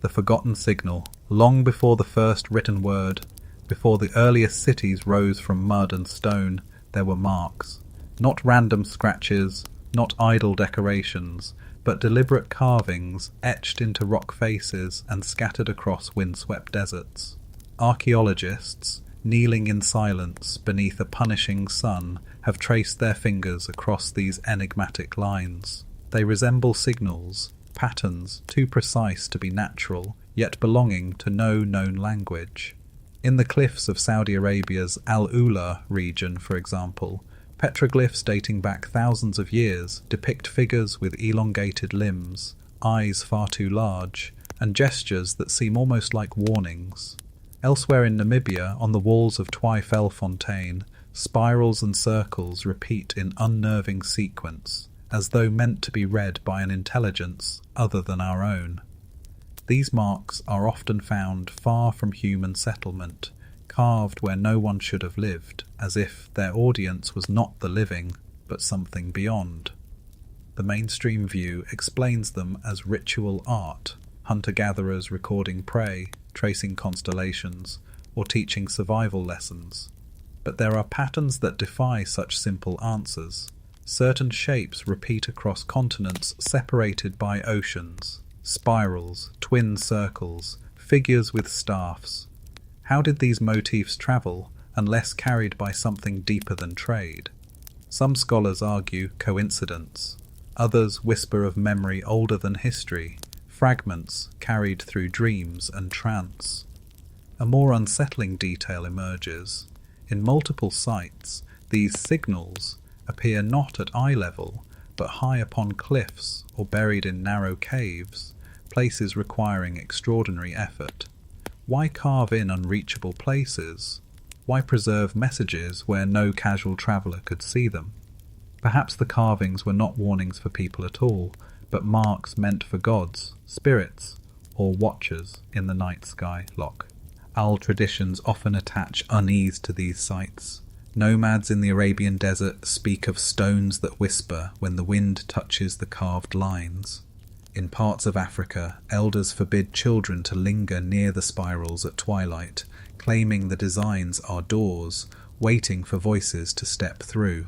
the forgotten signal. Long before the first written word, before the earliest cities rose from mud and stone, there were marks. Not random scratches, not idle decorations, but deliberate carvings etched into rock faces and scattered across windswept deserts. Archaeologists, kneeling in silence beneath a punishing sun, have traced their fingers across these enigmatic lines. They resemble signals, patterns too precise to be natural, yet belonging to no known language. In the cliffs of Saudi Arabia's Al-Ula region, for example, petroglyphs dating back thousands of years depict figures with elongated limbs, eyes far too large, and gestures that seem almost like warnings. Elsewhere in Namibia, on the walls of Twyfelfontein, spirals and circles repeat in unnerving sequence, as though meant to be read by an intelligence other than our own. These marks are often found far from human settlement, carved where no one should have lived, as if their audience was not the living, but something beyond. The mainstream view explains them as ritual art, hunter-gatherers recording prey, tracing constellations, or teaching survival lessons. But there are patterns that defy such simple answers. Certain shapes repeat across continents separated by oceans. Spirals, twin circles, figures with staffs. How did these motifs travel, unless carried by something deeper than trade? Some scholars argue coincidence. Others whisper of memory older than history, fragments carried through dreams and trance. A more unsettling detail emerges. In multiple sites, these signals appear not at eye level, but high upon cliffs or buried in narrow caves, places requiring extraordinary effort. Why carve in unreachable places? Why preserve messages where no casual traveller could see them? Perhaps the carvings were not warnings for people at all, but marks meant for gods, spirits, or watchers in the night sky lock. Owl traditions often attach unease to these sites. Nomads in the Arabian desert speak of stones that whisper when the wind touches the carved lines. In parts of Africa, elders forbid children to linger near the spirals at twilight, claiming the designs are doors, waiting for voices to step through.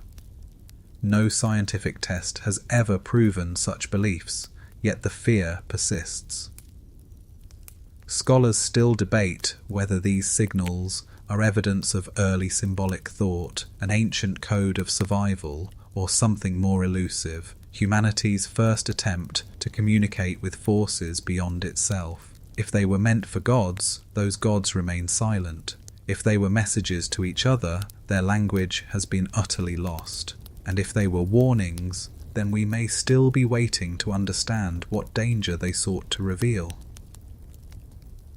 No scientific test has ever proven such beliefs, yet the fear persists. Scholars still debate whether these signals are evidence of early symbolic thought, an ancient code of survival, or something more elusive, humanity's first attempt to communicate with forces beyond itself. If they were meant for gods, those gods remain silent. If they were messages to each other, their language has been utterly lost. And if they were warnings, then we may still be waiting to understand what danger they sought to reveal.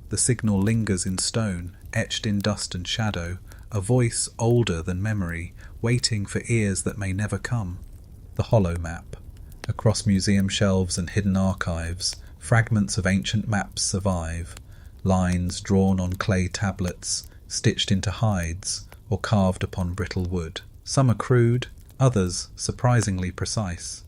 The signal lingers in stone, etched in dust and shadow, a voice older than memory, waiting for ears that may never come. The hollow map. Across museum shelves and hidden archives, fragments of ancient maps survive, lines drawn on clay tablets, stitched into hides, or carved upon brittle wood. Some are crude, others surprisingly precise.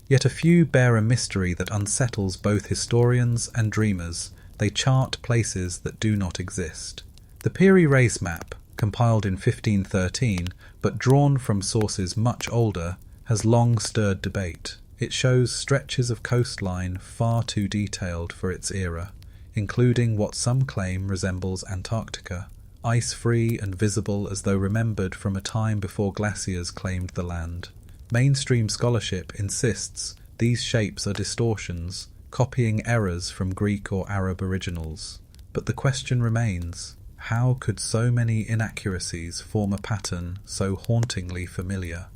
Yet a few bear a mystery that unsettles both historians and dreamers. They chart places that do not exist. The Piri Reis map, compiled in 1513, but drawn from sources much older, has long stirred debate. It shows stretches of coastline far too detailed for its era, including what some claim resembles Antarctica, ice-free and visible as though remembered from a time before glaciers claimed the land. Mainstream scholarship insists these shapes are distortions, copying errors from Greek or Arab originals. But the question remains, how could so many inaccuracies form a pattern so hauntingly familiar?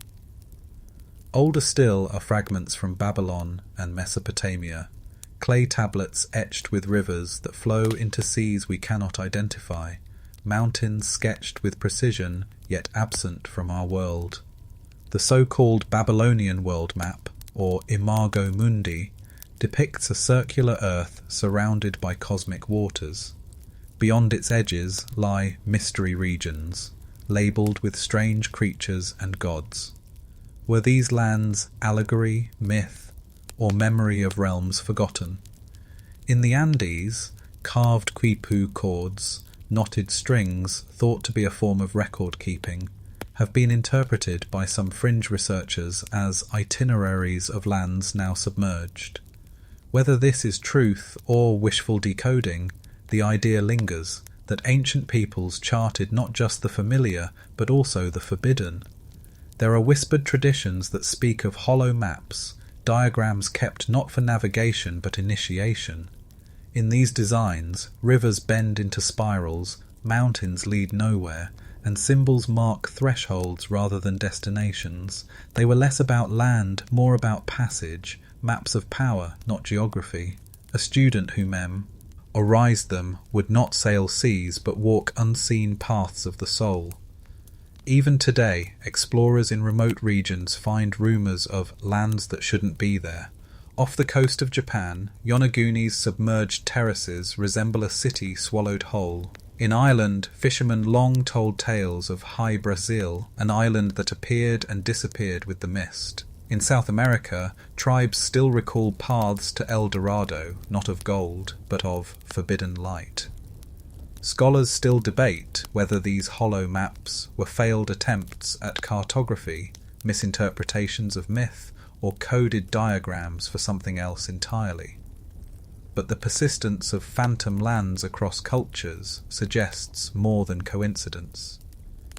Older still are fragments from Babylon and Mesopotamia, clay tablets etched with rivers that flow into seas we cannot identify, mountains sketched with precision yet absent from our world. The so-called Babylonian world map, or Imago Mundi, depicts a circular earth surrounded by cosmic waters. Beyond its edges lie mystery regions, labelled with strange creatures and gods. Were these lands allegory, myth, or memory of realms forgotten? In the Andes, carved quipu cords, knotted strings thought to be a form of record-keeping, have been interpreted by some fringe researchers as itineraries of lands now submerged. Whether this is truth or wishful decoding, the idea lingers that ancient peoples charted not just the familiar but also the forbidden. There are whispered traditions that speak of hollow maps, diagrams kept not for navigation but initiation. In these designs, rivers bend into spirals, mountains lead nowhere, and symbols mark thresholds rather than destinations. They were less about land, more about passage, maps of power, not geography. A student who memorized them would not sail seas but walk unseen paths of the soul. Even today, explorers in remote regions find rumours of lands that shouldn't be there. Off the coast of Japan, Yonaguni's submerged terraces resemble a city swallowed whole. In Ireland, fishermen long told tales of High Brazil, an island that appeared and disappeared with the mist. In South America, tribes still recall paths to El Dorado, not of gold, but of forbidden light. Scholars still debate whether these hollow maps were failed attempts at cartography, misinterpretations of myth, or coded diagrams for something else entirely. But the persistence of phantom lands across cultures suggests more than coincidence.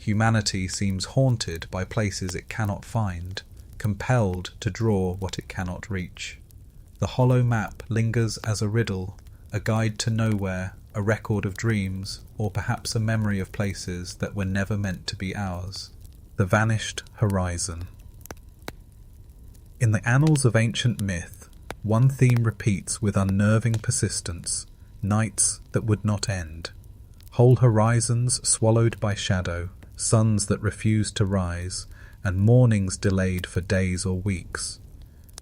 Humanity seems haunted by places it cannot find, compelled to draw what it cannot reach. The hollow map lingers as a riddle, a guide to nowhere, a record of dreams, or perhaps a memory of places that were never meant to be ours. The vanished horizon. In the annals of ancient myth, one theme repeats with unnerving persistence: nights that would not end. Whole horizons swallowed by shadow, suns that refused to rise, and mornings delayed for days or weeks.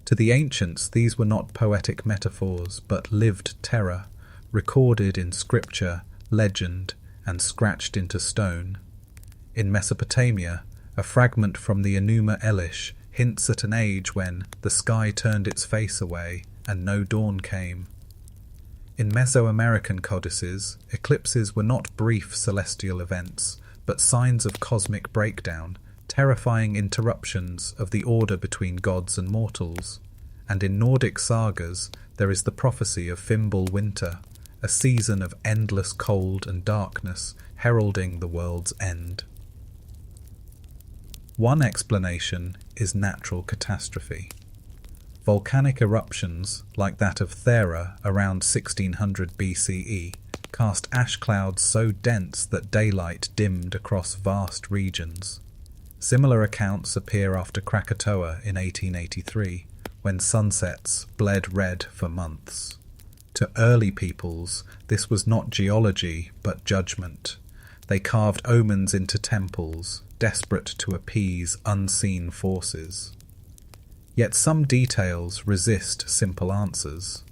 To the ancients, these were not poetic metaphors, but lived terror, recorded in scripture, legend, and scratched into stone. In Mesopotamia, a fragment from the Enuma Elish hints at an age when the sky turned its face away and no dawn came. In Mesoamerican codices, eclipses were not brief celestial events, but signs of cosmic breakdown, terrifying interruptions of the order between gods and mortals. And in Nordic sagas, there is the prophecy of Fimbul winter, a season of endless cold and darkness heralding the world's end. One explanation is natural catastrophe. Volcanic eruptions, like that of Thera around 1600 BCE, cast ash clouds so dense that daylight dimmed across vast regions. Similar accounts appear after Krakatoa in 1883, when sunsets bled red for months. To early peoples, this was not geology but judgment. They carved omens into temples, desperate to appease unseen forces. Yet some details resist simple answers.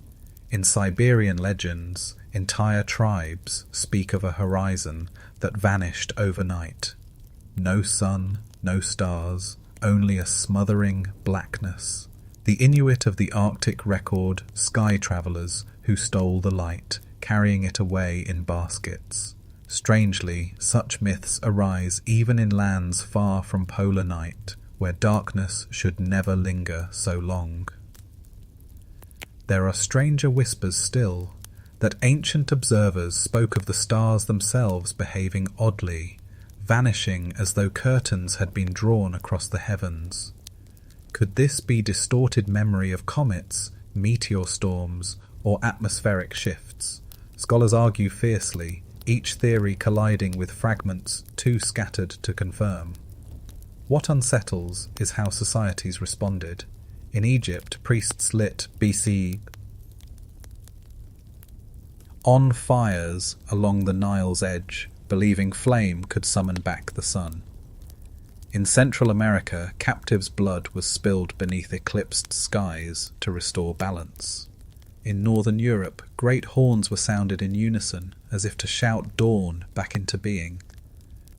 In Siberian legends, entire tribes speak of a horizon that vanished overnight. No sun, no stars, only a smothering blackness. The Inuit of the Arctic record sky travelers who stole the light, carrying it away in baskets. Strangely, such myths arise even in lands far from polar night, where darkness should never linger so long. There are stranger whispers still, that ancient observers spoke of the stars themselves behaving oddly, vanishing as though curtains had been drawn across the heavens. Could this be distorted memory of comets, meteor storms, or atmospheric shifts? Scholars argue fiercely, each theory colliding with fragments too scattered to confirm. What unsettles is how societies responded. In Egypt, priests lit BC on fires along the Nile's edge, believing flame could summon back the sun. In Central America, captives' blood was spilled beneath eclipsed skies to restore balance. In Northern Europe, great horns were sounded in unison, as if to shout dawn back into being.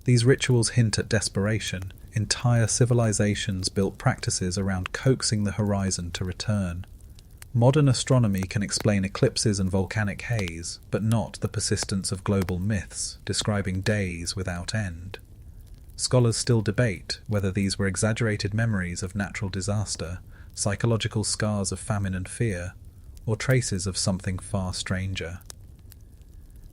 These rituals hint at desperation. Entire civilizations built practices around coaxing the horizon to return. Modern astronomy can explain eclipses and volcanic haze, but not the persistence of global myths describing days without end. Scholars still debate whether these were exaggerated memories of natural disaster, psychological scars of famine and fear, or traces of something far stranger.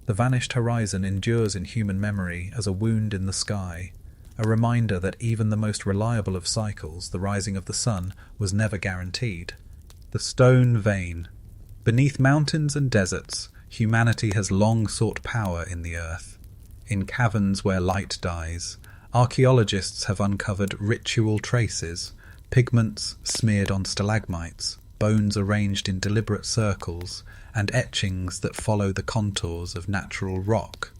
The vanished horizon endures in human memory as a wound in the sky, a reminder that even the most reliable of cycles, the rising of the sun, was never guaranteed. The stone vein. Beneath mountains and deserts, humanity has long sought power in the earth. In caverns where light dies, archaeologists have uncovered ritual traces, pigments smeared on stalagmites, bones arranged in deliberate circles, and etchings that follow the contours of natural rock.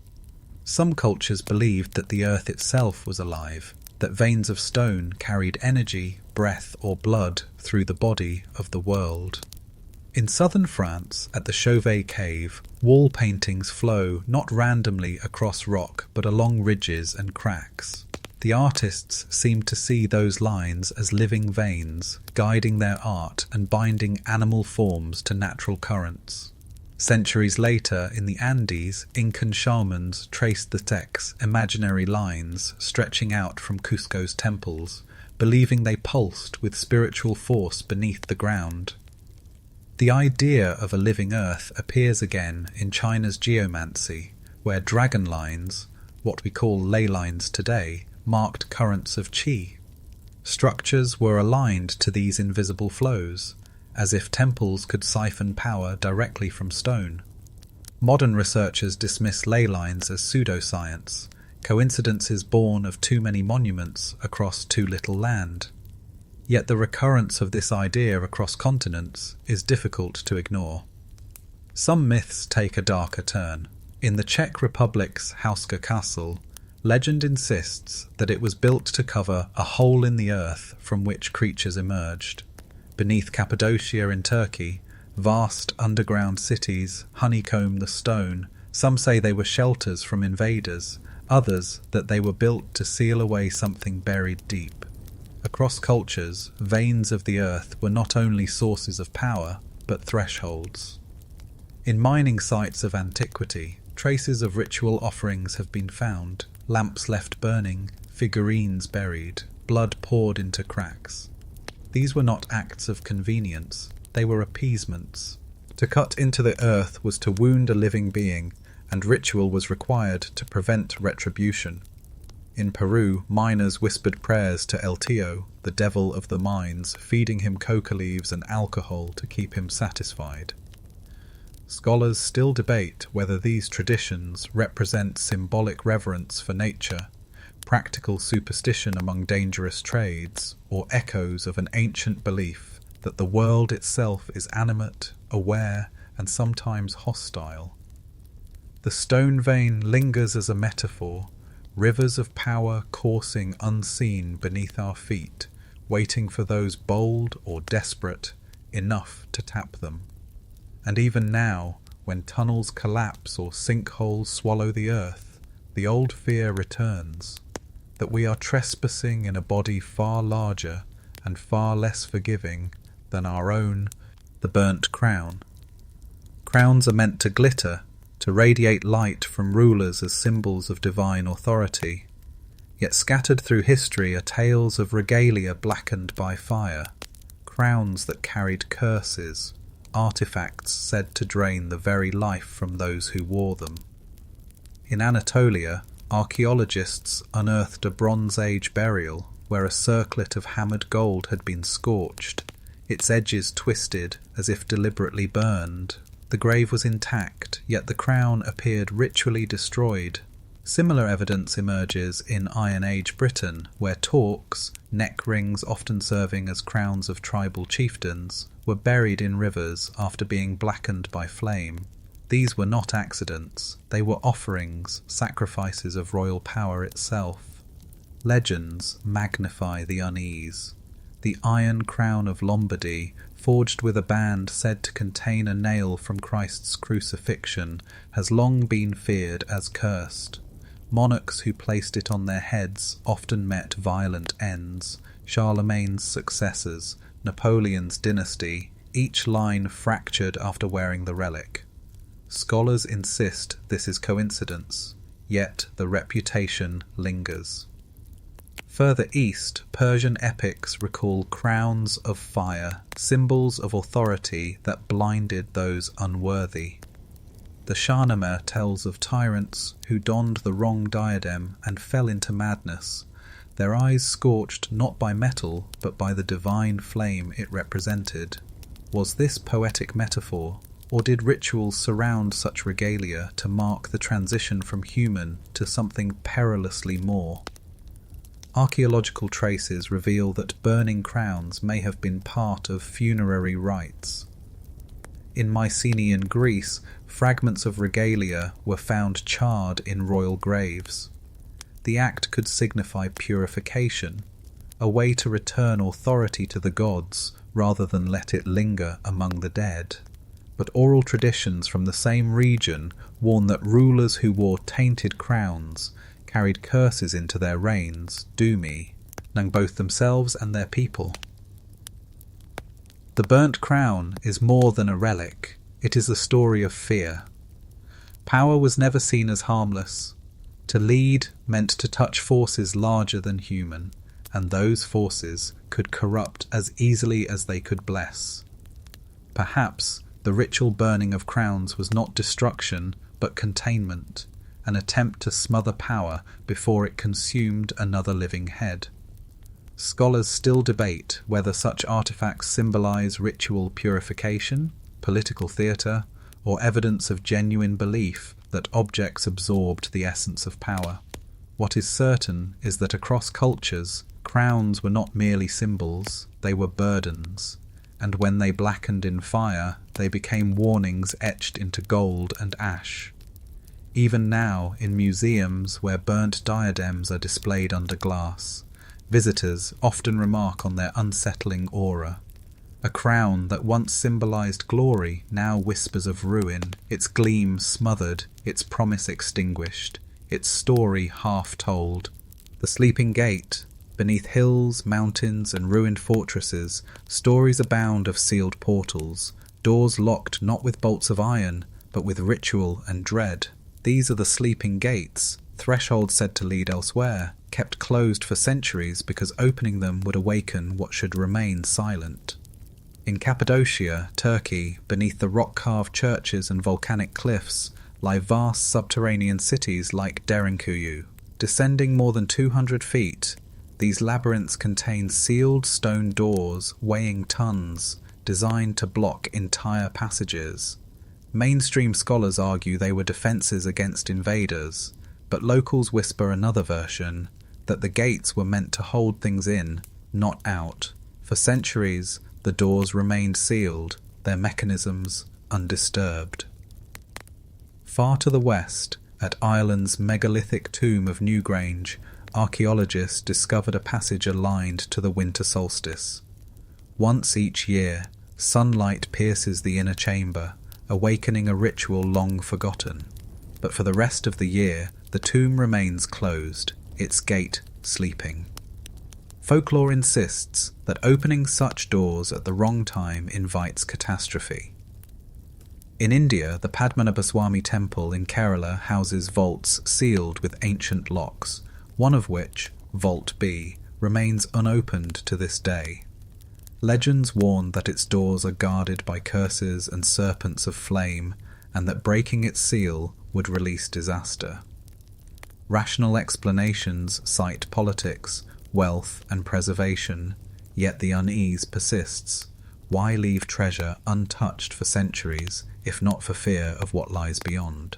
Some cultures believed that the earth itself was alive, that veins of stone carried energy, breath, or blood through the body of the world. In southern France, at the Chauvet Cave, wall paintings flow not randomly across rock but along ridges and cracks. The artists seem to see those lines as living veins, guiding their art and binding animal forms to natural currents. Centuries later, in the Andes, Incan shamans traced the Tec's imaginary lines stretching out from Cusco's temples, believing they pulsed with spiritual force beneath the ground. The idea of a living earth appears again in China's geomancy, where dragon lines, what we call ley lines today, marked currents of qi. Structures were aligned to these invisible flows, as if temples could siphon power directly from stone. Modern researchers dismiss ley lines as pseudoscience, coincidences born of too many monuments across too little land. Yet the recurrence of this idea across continents is difficult to ignore. Some myths take a darker turn. In the Czech Republic's Hauska Castle, legend insists that it was built to cover a hole in the earth from which creatures emerged. Beneath Cappadocia in Turkey, vast underground cities honeycomb the stone. Some say they were shelters from invaders, others that they were built to seal away something buried deep. Across cultures, veins of the earth were not only sources of power, but thresholds. In mining sites of antiquity, traces of ritual offerings have been found, lamps left burning, figurines buried, blood poured into cracks. These were not acts of convenience, they were appeasements. To cut into the earth was to wound a living being, and ritual was required to prevent retribution. In Peru, miners whispered prayers to El Tío, the devil of the mines, feeding him coca leaves and alcohol to keep him satisfied. Scholars still debate whether these traditions represent symbolic reverence for nature, practical superstition among dangerous trades, or echoes of an ancient belief that the world itself is animate, aware, and sometimes hostile. The stone vein lingers as a metaphor, rivers of power coursing unseen beneath our feet, waiting for those bold or desperate enough to tap them. And even now, when tunnels collapse or sinkholes swallow the earth, the old fear returns, that we are trespassing in a body far larger and far less forgiving than our own, the burnt crown. Crowns are meant to glitter, to radiate light from rulers as symbols of divine authority. Yet scattered through history are tales of regalia blackened by fire, crowns that carried curses, artifacts said to drain the very life from those who wore them. In Anatolia, archaeologists unearthed a Bronze Age burial where a circlet of hammered gold had been scorched, its edges twisted as if deliberately burned. The grave was intact, yet the crown appeared ritually destroyed. Similar evidence emerges in Iron Age Britain, where torques, neck rings often serving as crowns of tribal chieftains, were buried in rivers after being blackened by flame. These were not accidents, they were offerings, sacrifices of royal power itself. Legends magnify the unease. The Iron Crown of Lombardy, forged with a band said to contain a nail from Christ's crucifixion, has long been feared as cursed. Monarchs who placed it on their heads often met violent ends. Charlemagne's successors, Napoleon's dynasty, each line fractured after wearing the relic. Scholars insist this is coincidence, yet the reputation lingers. Further east, Persian epics recall crowns of fire, symbols of authority that blinded those unworthy. The Shahnameh tells of tyrants who donned the wrong diadem and fell into madness, their eyes scorched not by metal but by the divine flame it represented. Was this poetic metaphor, or did rituals surround such regalia to mark the transition from human to something perilously more? Archaeological traces reveal that burning crowns may have been part of funerary rites. In Mycenaean Greece, fragments of regalia were found charred in royal graves. The act could signify purification, a way to return authority to the gods rather than let it linger among the dead. But oral traditions from the same region warn that rulers who wore tainted crowns carried curses into their reigns, doomy, both themselves and their people. The burnt crown is more than a relic, it is a story of fear. Power was never seen as harmless. To lead meant to touch forces larger than human, and those forces could corrupt as easily as they could bless. Perhaps the ritual burning of crowns was not destruction, but containment, an attempt to smother power before it consumed another living head. Scholars still debate whether such artifacts symbolize ritual purification, political theatre, or evidence of genuine belief that objects absorbed the essence of power. What is certain is that across cultures, crowns were not merely symbols, they were burdens, and when they blackened in fire, they became warnings etched into gold and ash. Even now, in museums where burnt diadems are displayed under glass, visitors often remark on their unsettling aura. A crown that once symbolized glory now whispers of ruin, its gleam smothered, its promise extinguished, its story half told. The Sleeping Gate. Beneath hills, mountains, and ruined fortresses, stories abound of sealed portals, doors locked not with bolts of iron, but with ritual and dread. These are the sleeping gates, thresholds said to lead elsewhere, kept closed for centuries because opening them would awaken what should remain silent. In Cappadocia, Turkey, beneath the rock-carved churches and volcanic cliffs, lie vast subterranean cities like Derinkuyu. Descending more than 200 feet, these labyrinths contain sealed stone doors weighing tons, designed to block entire passages. Mainstream scholars argue they were defences against invaders, but locals whisper another version, that the gates were meant to hold things in, not out. For centuries, the doors remained sealed, their mechanisms undisturbed. Far to the west, at Ireland's megalithic tomb of Newgrange, archaeologists discovered a passage aligned to the winter solstice. Once each year, sunlight pierces the inner chamber, awakening a ritual long forgotten. But for the rest of the year, the tomb remains closed, its gate sleeping. Folklore insists that opening such doors at the wrong time invites catastrophe. In India, the Padmanabhaswamy temple in Kerala houses vaults sealed with ancient locks, one of which, Vault B, remains unopened to this day. Legends warn that its doors are guarded by curses and serpents of flame, and that breaking its seal would release disaster. Rational explanations cite politics, wealth, and preservation, yet the unease persists. Why leave treasure untouched for centuries, if not for fear of what lies beyond?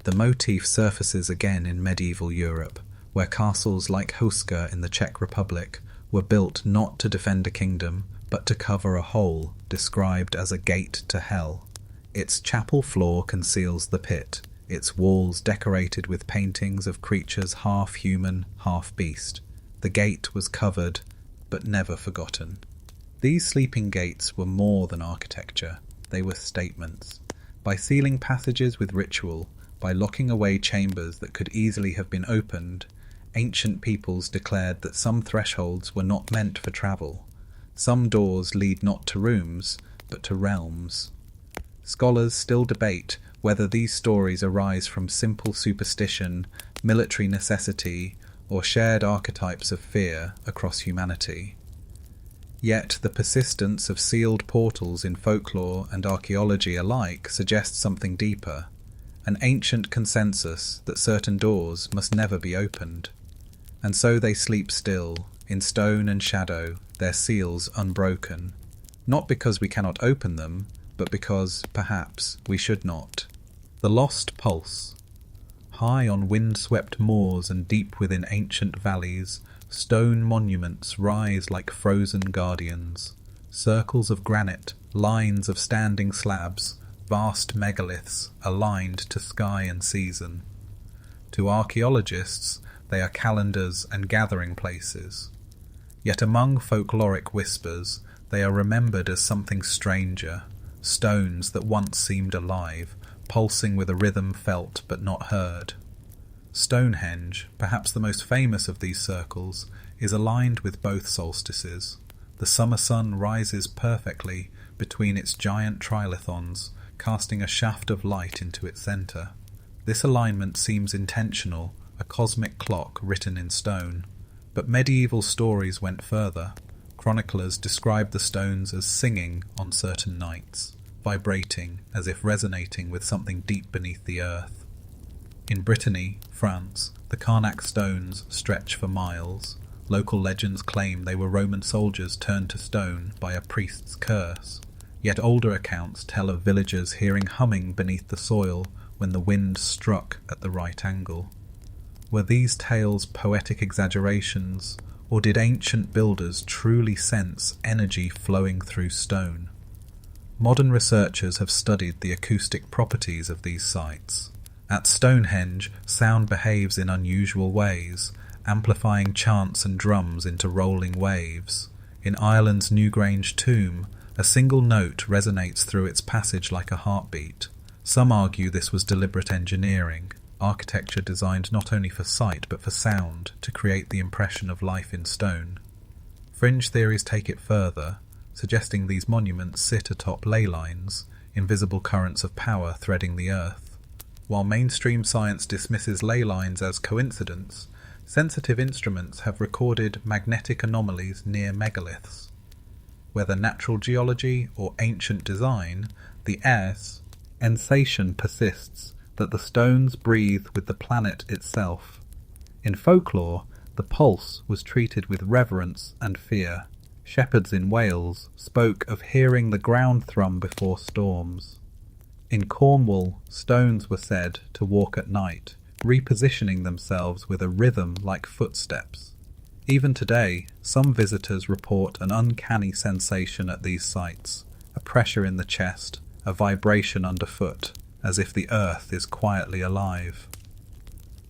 The motif surfaces again in medieval Europe, where castles like Huska in the Czech Republic were built not to defend a kingdom, but to cover a hole described as a gate to hell. Its chapel floor conceals the pit, its walls decorated with paintings of creatures half human, half beast. The gate was covered, but never forgotten. These sleeping gates were more than architecture, they were statements. By sealing passages with ritual, by locking away chambers that could easily have been opened, ancient peoples declared that some thresholds were not meant for travel. Some doors lead not to rooms, but to realms. Scholars still debate whether these stories arise from simple superstition, military necessity, or shared archetypes of fear across humanity. Yet the persistence of sealed portals in folklore and archaeology alike suggests something deeper, an ancient consensus that certain doors must never be opened. And so they sleep still, in stone and shadow, their seals unbroken, not because we cannot open them, but because, perhaps, we should not. The Lost Pulse. High on wind-swept moors and deep within ancient valleys, stone monuments rise like frozen guardians. Circles of granite, lines of standing slabs, vast megaliths aligned to sky and season. To archaeologists, they are calendars and gathering places. Yet among folkloric whispers, they are remembered as something stranger, stones that once seemed alive, pulsing with a rhythm felt but not heard. Stonehenge, perhaps the most famous of these circles, is aligned with both solstices. The summer sun rises perfectly between its giant trilithons, casting a shaft of light into its centre. This alignment seems intentional, a cosmic clock written in stone. But medieval stories went further. Chroniclers described the stones as singing on certain nights, vibrating as if resonating with something deep beneath the earth. In Brittany, France, the Karnak stones stretch for miles. Local legends claim they were Roman soldiers turned to stone by a priest's curse. Yet older accounts tell of villagers hearing humming beneath the soil when the wind struck at the right angle. Were these tales poetic exaggerations, or did ancient builders truly sense energy flowing through stone? Modern researchers have studied the acoustic properties of these sites. At Stonehenge, sound behaves in unusual ways, amplifying chants and drums into rolling waves. In Ireland's Newgrange tomb, a single note resonates through its passage like a heartbeat. Some argue this was deliberate engineering, architecture designed not only for sight but for sound to create the impression of life in stone. Fringe theories take it further, suggesting these monuments sit atop ley lines, invisible currents of power threading the earth. While mainstream science dismisses ley lines as coincidence, sensitive instruments have recorded magnetic anomalies near megaliths. Whether natural geology or ancient design, the sensation persists that the stones breathe with the planet itself. In folklore, the pulse was treated with reverence and fear. Shepherds in Wales spoke of hearing the ground thrum before storms. In Cornwall, stones were said to walk at night, repositioning themselves with a rhythm like footsteps. Even today, some visitors report an uncanny sensation at these sites, a pressure in the chest, a vibration underfoot, as if the earth is quietly alive.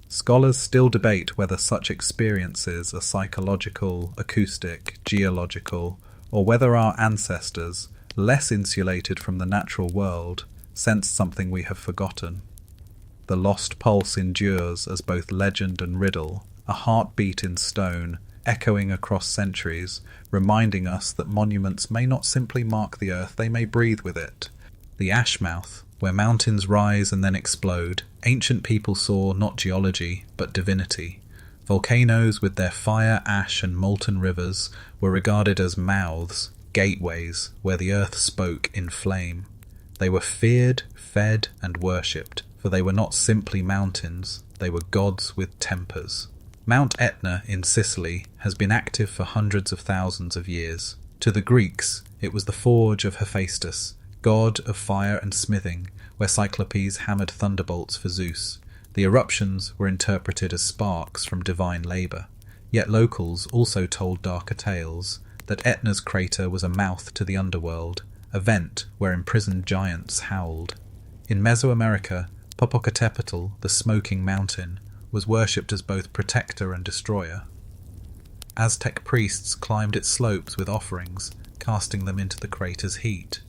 Scholars still debate whether such experiences are psychological, acoustic, geological, or whether our ancestors, less insulated from the natural world, sensed something we have forgotten. The lost pulse endures as both legend and riddle, a heartbeat in stone, echoing across centuries, reminding us that monuments may not simply mark the earth, they may breathe with it. The ashmouth, where mountains rise and then explode, ancient people saw not geology, but divinity. Volcanoes with their fire, ash and molten rivers were regarded as mouths, gateways, where the earth spoke in flame. They were feared, fed and worshipped, for they were not simply mountains, they were gods with tempers. Mount Etna in Sicily has been active for hundreds of thousands of years. To the Greeks, it was the forge of Hephaestus, god of fire and smithing, where Cyclopes hammered thunderbolts for Zeus. The eruptions were interpreted as sparks from divine labour. Yet locals also told darker tales, that Etna's crater was a mouth to the underworld, a vent where imprisoned giants howled. In Mesoamerica, Popocatépetl, the smoking mountain, was worshipped as both protector and destroyer. Aztec priests climbed its slopes with offerings, casting them into the crater's heat.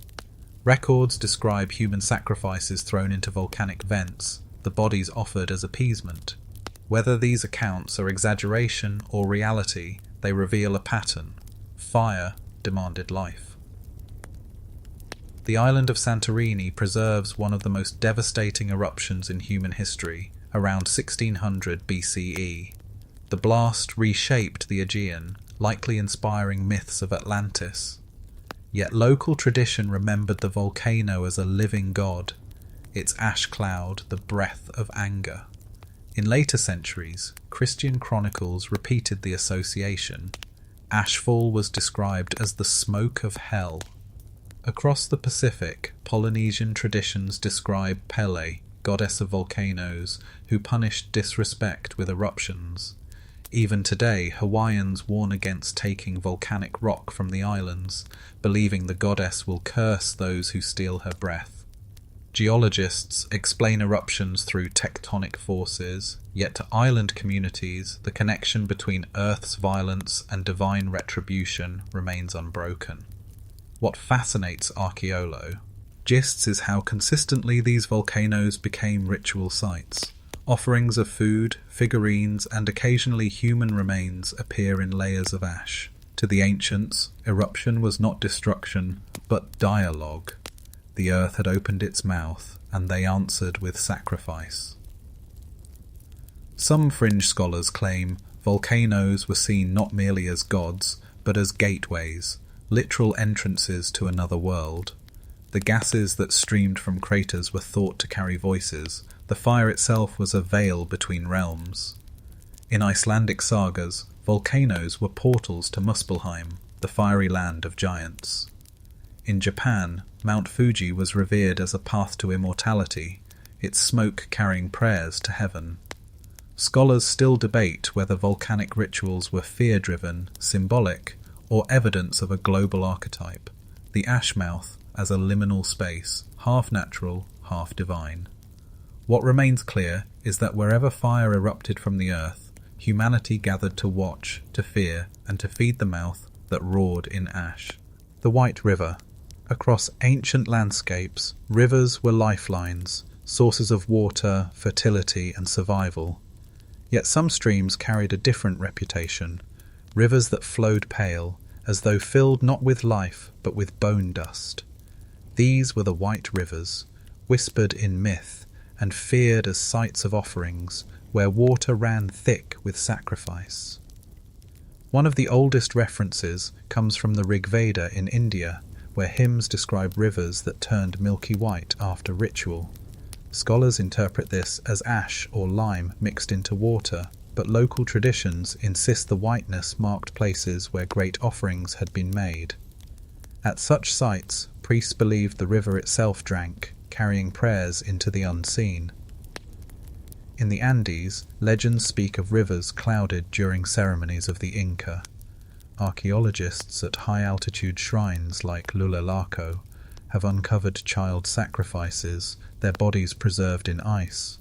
Records describe human sacrifices thrown into volcanic vents, the bodies offered as appeasement. Whether these accounts are exaggeration or reality, they reveal a pattern. Fire demanded life. The island of Santorini preserves one of the most devastating eruptions in human history, around 1600 BCE. The blast reshaped the Aegean, likely inspiring myths of Atlantis. Yet local tradition remembered the volcano as a living god, its ash cloud the breath of anger. In later centuries, Christian chronicles repeated the association. Ashfall was described as the smoke of hell. Across the Pacific, Polynesian traditions describe Pele, goddess of volcanoes, who punished disrespect with eruptions. Even today, Hawaiians warn against taking volcanic rock from the islands, believing the goddess will curse those who steal her breath. Geologists explain eruptions through tectonic forces, yet to island communities, the connection between Earth's violence and divine retribution remains unbroken. What fascinates archaeologists is how consistently these volcanoes became ritual sites. Offerings of food, figurines, and occasionally human remains appear in layers of ash. To the ancients, eruption was not destruction, but dialogue. The earth had opened its mouth, and they answered with sacrifice. Some fringe scholars claim volcanoes were seen not merely as gods, but as gateways, literal entrances to another world. The gases that streamed from craters were thought to carry voices. The fire itself was a veil between realms. In Icelandic sagas, volcanoes were portals to Muspelheim, the fiery land of giants. In Japan, Mount Fuji was revered as a path to immortality, its smoke carrying prayers to heaven. Scholars still debate whether volcanic rituals were fear-driven, symbolic, or evidence of a global archetype, the ashmouth as a liminal space, half natural, half divine. What remains clear is that wherever fire erupted from the earth, humanity gathered to watch, to fear, and to feed the mouth that roared in ash. The White River. Across ancient landscapes, rivers were lifelines, sources of water, fertility, and survival. Yet some streams carried a different reputation, rivers that flowed pale, as though filled not with life, but with bone dust. These were the White Rivers, whispered in myth, and feared as sites of offerings, where water ran thick with sacrifice. One of the oldest references comes from the Rig Veda in India, where hymns describe rivers that turned milky white after ritual. Scholars interpret this as ash or lime mixed into water, but local traditions insist the whiteness marked places where great offerings had been made. At such sites, priests believed the river itself drank, carrying prayers into the unseen. In the Andes, legends speak of rivers clouded during ceremonies of the Inca. Archaeologists at high-altitude shrines like Lulalaco have uncovered child sacrifices, their bodies preserved in ice.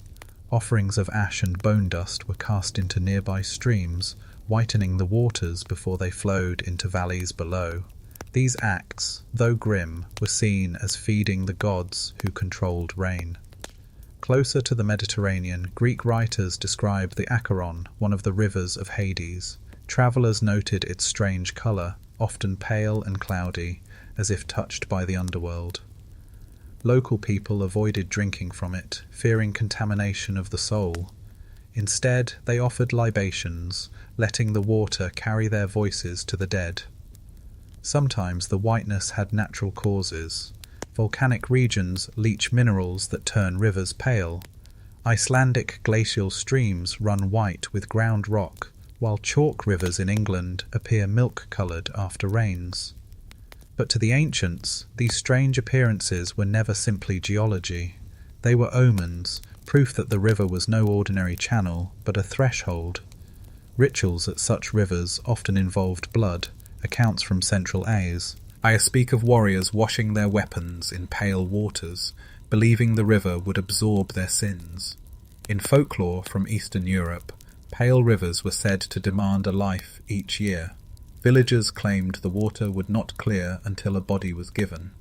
Offerings of ash and bone dust were cast into nearby streams, whitening the waters before they flowed into valleys below. These acts, though grim, were seen as feeding the gods who controlled rain. Closer to the Mediterranean, Greek writers describe the Acheron, one of the rivers of Hades. Travellers noted its strange colour, often pale and cloudy, as if touched by the underworld. Local people avoided drinking from it, fearing contamination of the soul. Instead, they offered libations, letting the water carry their voices to the dead. Sometimes the whiteness had natural causes. Volcanic regions leach minerals that turn rivers pale. Icelandic glacial streams run white with ground rock, while chalk rivers in England appear milk-coloured after rains. But to the ancients, these strange appearances were never simply geology. They were omens, proof that the river was no ordinary channel, but a threshold. Rituals at such rivers often involved blood, accounts from Central Asia. I speak of warriors washing their weapons in pale waters, believing the river would absorb their sins. In folklore from Eastern Europe, pale rivers were said to demand a life each year. Villagers claimed the water would not clear until a body was given.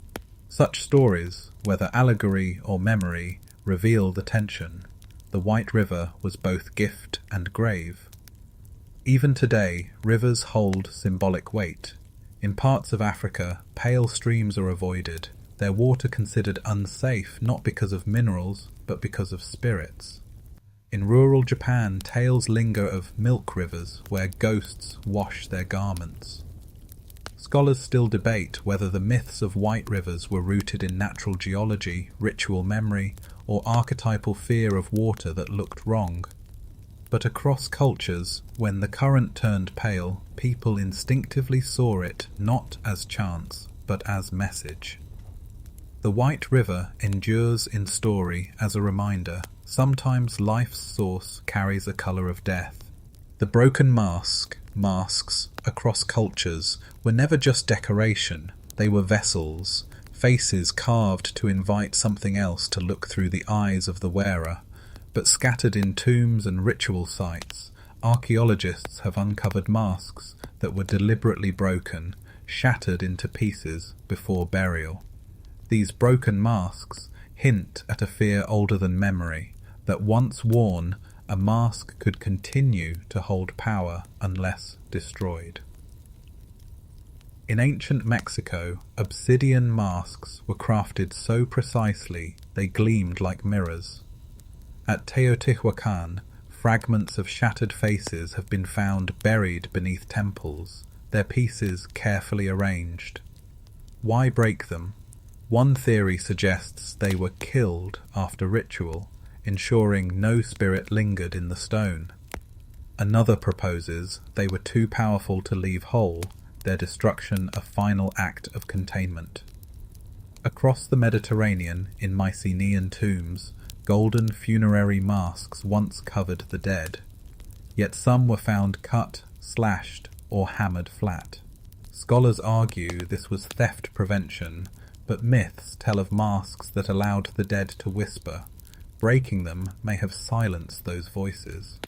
Such stories, whether allegory or memory, reveal the tension. The White River was both gift and grave. Even today, rivers hold symbolic weight. In parts of Africa, pale streams are avoided, their water considered unsafe not because of minerals, but because of spirits. In rural Japan, tales linger of milk rivers where ghosts wash their garments. Scholars still debate whether the myths of white rivers were rooted in natural geology, ritual memory, or archetypal fear of water that looked wrong. But across cultures, when the current turned pale, people instinctively saw it not as chance, but as message. The White River endures in story as a reminder. Sometimes life's source carries a colour of death. The broken masks, across cultures, were never just decoration. They were vessels, faces carved to invite something else to look through the eyes of the wearer. But scattered in tombs and ritual sites, archaeologists have uncovered masks that were deliberately broken, shattered into pieces before burial. These broken masks hint at a fear older than memory, that once worn, a mask could continue to hold power unless destroyed. In ancient Mexico, obsidian masks were crafted so precisely they gleamed like mirrors. At Teotihuacan, fragments of shattered faces have been found buried beneath temples, their pieces carefully arranged. Why break them? One theory suggests they were killed after ritual, ensuring no spirit lingered in the stone. Another proposes they were too powerful to leave whole, their destruction a final act of containment. Across the Mediterranean, in Mycenaean tombs, golden funerary masks once covered the dead, yet some were found cut, slashed, or hammered flat. Scholars argue this was theft prevention, but myths tell of masks that allowed the dead to whisper. Breaking them may have silenced those voices.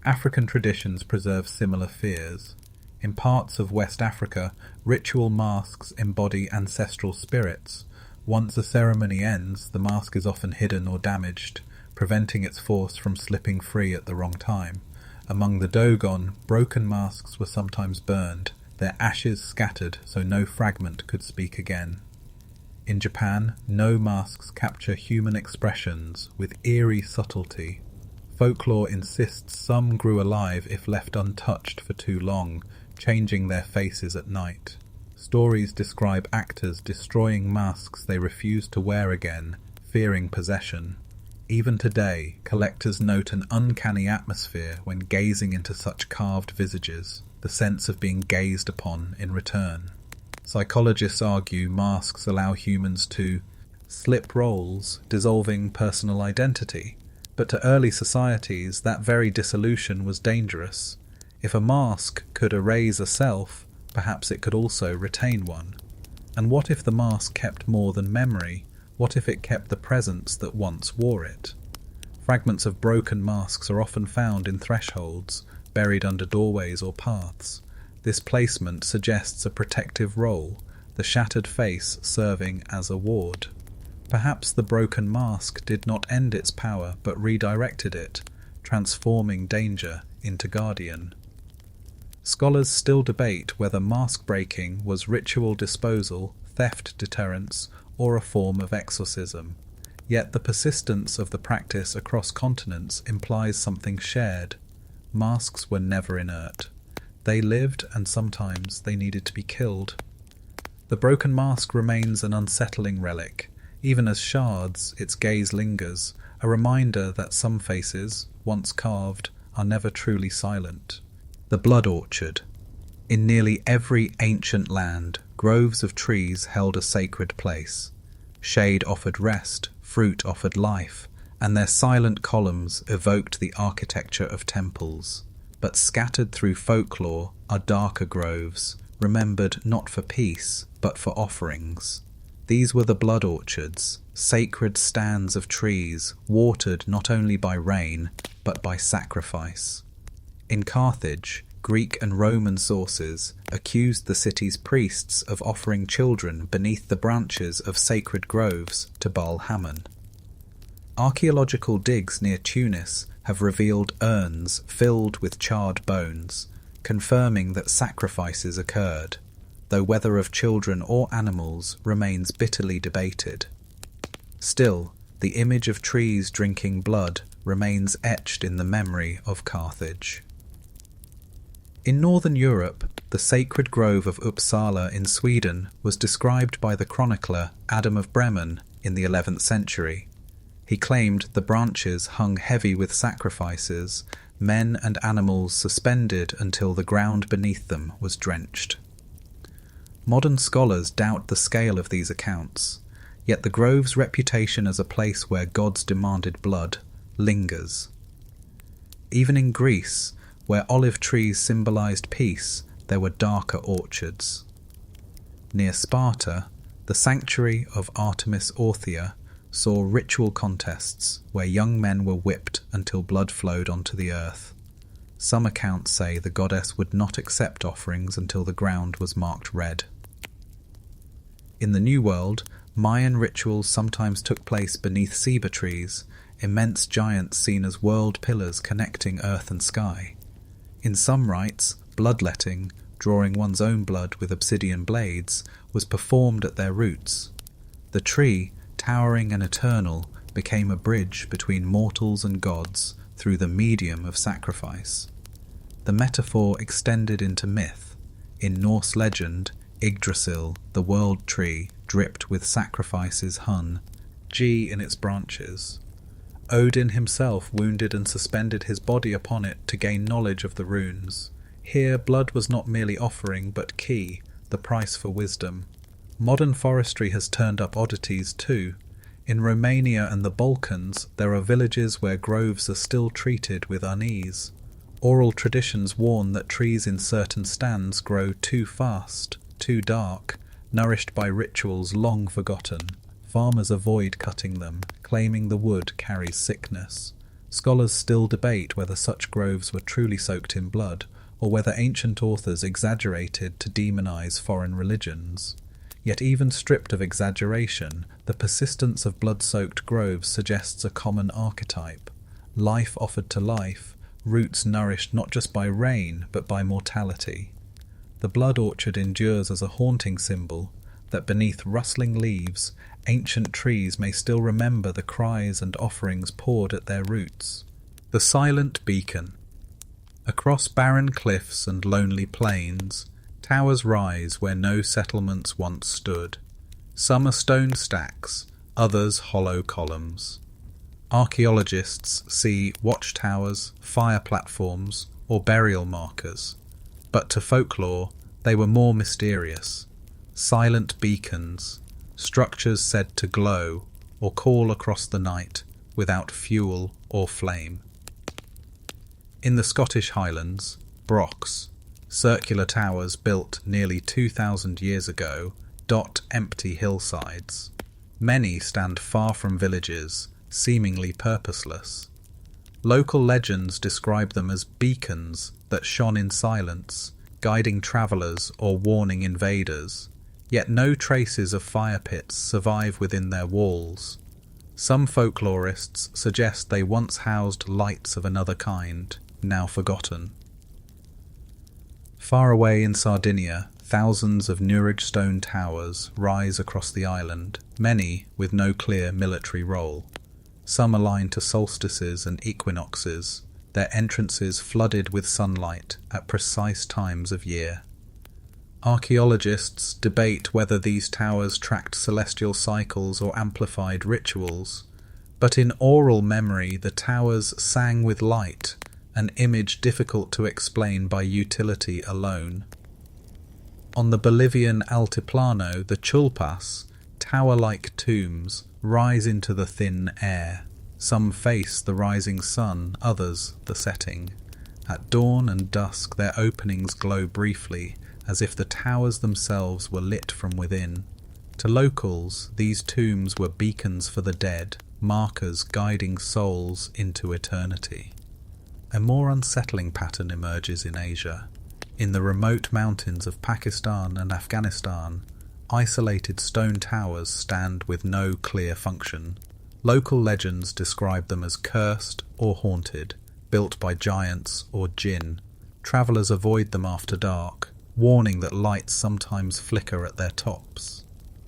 African traditions preserve similar fears. In parts of West Africa, ritual masks embody ancestral spirits. Once a ceremony ends, the mask is often hidden or damaged, preventing its force from slipping free at the wrong time. Among the Dogon, broken masks were sometimes burned, their ashes scattered so no fragment could speak again. In Japan, no masks capture human expressions with eerie subtlety. Folklore insists some grew alive if left untouched for too long, changing their faces at night. Stories describe actors destroying masks they refuse to wear again, fearing possession. Even today, collectors note an uncanny atmosphere when gazing into such carved visages, the sense of being gazed upon in return. Psychologists argue masks allow humans to slip roles, dissolving personal identity. But to early societies, that very dissolution was dangerous. If a mask could erase a self, perhaps it could also retain one. And what if the mask kept more than memory? What if it kept the presence that once wore it? Fragments of broken masks are often found in thresholds, buried under doorways or paths. This placement suggests a protective role, the shattered face serving as a ward. Perhaps the broken mask did not end its power but redirected it, transforming danger into guardian. Scholars still debate whether mask breaking was ritual disposal, theft deterrence, or a form of exorcism. Yet the persistence of the practice across continents implies something shared. Masks were never inert. They lived, and sometimes they needed to be killed. The broken mask remains an unsettling relic. Even as shards, its gaze lingers, a reminder that some faces, once carved, are never truly silent. The Blood Orchard. In nearly every ancient land, groves of trees held a sacred place. Shade offered rest, fruit offered life, and their silent columns evoked the architecture of temples. But scattered through folklore are darker groves, remembered not for peace, but for offerings. These were the blood orchards, sacred stands of trees, watered not only by rain, but by sacrifice. In Carthage, Greek and Roman sources accused the city's priests of offering children beneath the branches of sacred groves to Baal Hammon. Archaeological digs near Tunis have revealed urns filled with charred bones, confirming that sacrifices occurred. though whether of children or animals remains bitterly debated. Still, the image of trees drinking blood remains etched in the memory of Carthage. In northern Europe, the sacred grove of Uppsala in Sweden was described by the chronicler Adam of Bremen in the 11th century. He claimed the branches hung heavy with sacrifices, men and animals suspended until the ground beneath them was drenched. Modern scholars doubt the scale of these accounts, yet the grove's reputation as a place where gods demanded blood lingers. Even in Greece, where olive trees symbolized peace, there were darker orchards. Near Sparta, the sanctuary of Artemis Orthia saw ritual contests where young men were whipped until blood flowed onto the earth. Some accounts say the goddess would not accept offerings until the ground was marked red. In the New World, Mayan rituals sometimes took place beneath ceiba trees, immense giants seen as world pillars connecting earth and sky. In some rites, bloodletting, drawing one's own blood with obsidian blades, was performed at their roots. The tree, towering and eternal, became a bridge between mortals and gods through the medium of sacrifice. The metaphor extended into myth. In Norse legend, Yggdrasil, the world tree, dripped with sacrifices hung, G in its branches. Odin himself wounded and suspended his body upon it to gain knowledge of the runes. Here blood was not merely offering but key, the price for wisdom. Modern forestry has turned up oddities too. In Romania and the Balkans there are villages where groves are still treated with unease. Oral traditions warn that trees in certain stands grow too fast, too dark, nourished by rituals long forgotten. Farmers avoid cutting them, claiming the wood carries sickness. Scholars still debate whether such groves were truly soaked in blood, or whether ancient authors exaggerated to demonize foreign religions. Yet even stripped of exaggeration, the persistence of blood-soaked groves suggests a common archetype. Life offered to life, roots nourished not just by rain, but by mortality. The blood orchard endures as a haunting symbol, that beneath rustling leaves, ancient trees may still remember the cries and offerings poured at their roots. The silent beacon. Across barren cliffs and lonely plains, towers rise where no settlements once stood. Some are stone stacks, others hollow columns. Archaeologists see watchtowers, fire platforms, or burial markers, but to folklore they were more mysterious. Silent beacons, structures said to glow or call across the night without fuel or flame. In the Scottish Highlands, Brochs, circular towers built nearly 2,000 years ago, dot empty hillsides. Many stand far from villages, seemingly purposeless. Local legends describe them as beacons that shone in silence, guiding travellers or warning invaders. Yet no traces of fire pits survive within their walls. Some folklorists suggest they once housed lights of another kind, now forgotten. Far away in Sardinia, thousands of Nurag stone towers rise across the island, many with no clear military role. Some aligned to solstices and equinoxes, their entrances flooded with sunlight at precise times of year. Archaeologists debate whether these towers tracked celestial cycles or amplified rituals, but in oral memory the towers sang with light, an image difficult to explain by utility alone. On the Bolivian Altiplano, the Chulpas, tower-like tombs, rise into the thin air. Some face the rising sun, others the setting. At dawn and dusk their openings glow briefly, as if the towers themselves were lit from within. To locals, these tombs were beacons for the dead, markers guiding souls into eternity. A more unsettling pattern emerges in Asia. In the remote mountains of Pakistan and Afghanistan, isolated stone towers stand with no clear function. Local legends describe them as cursed or haunted, built by giants or jinn. Travellers avoid them after dark, warning that lights sometimes flicker at their tops.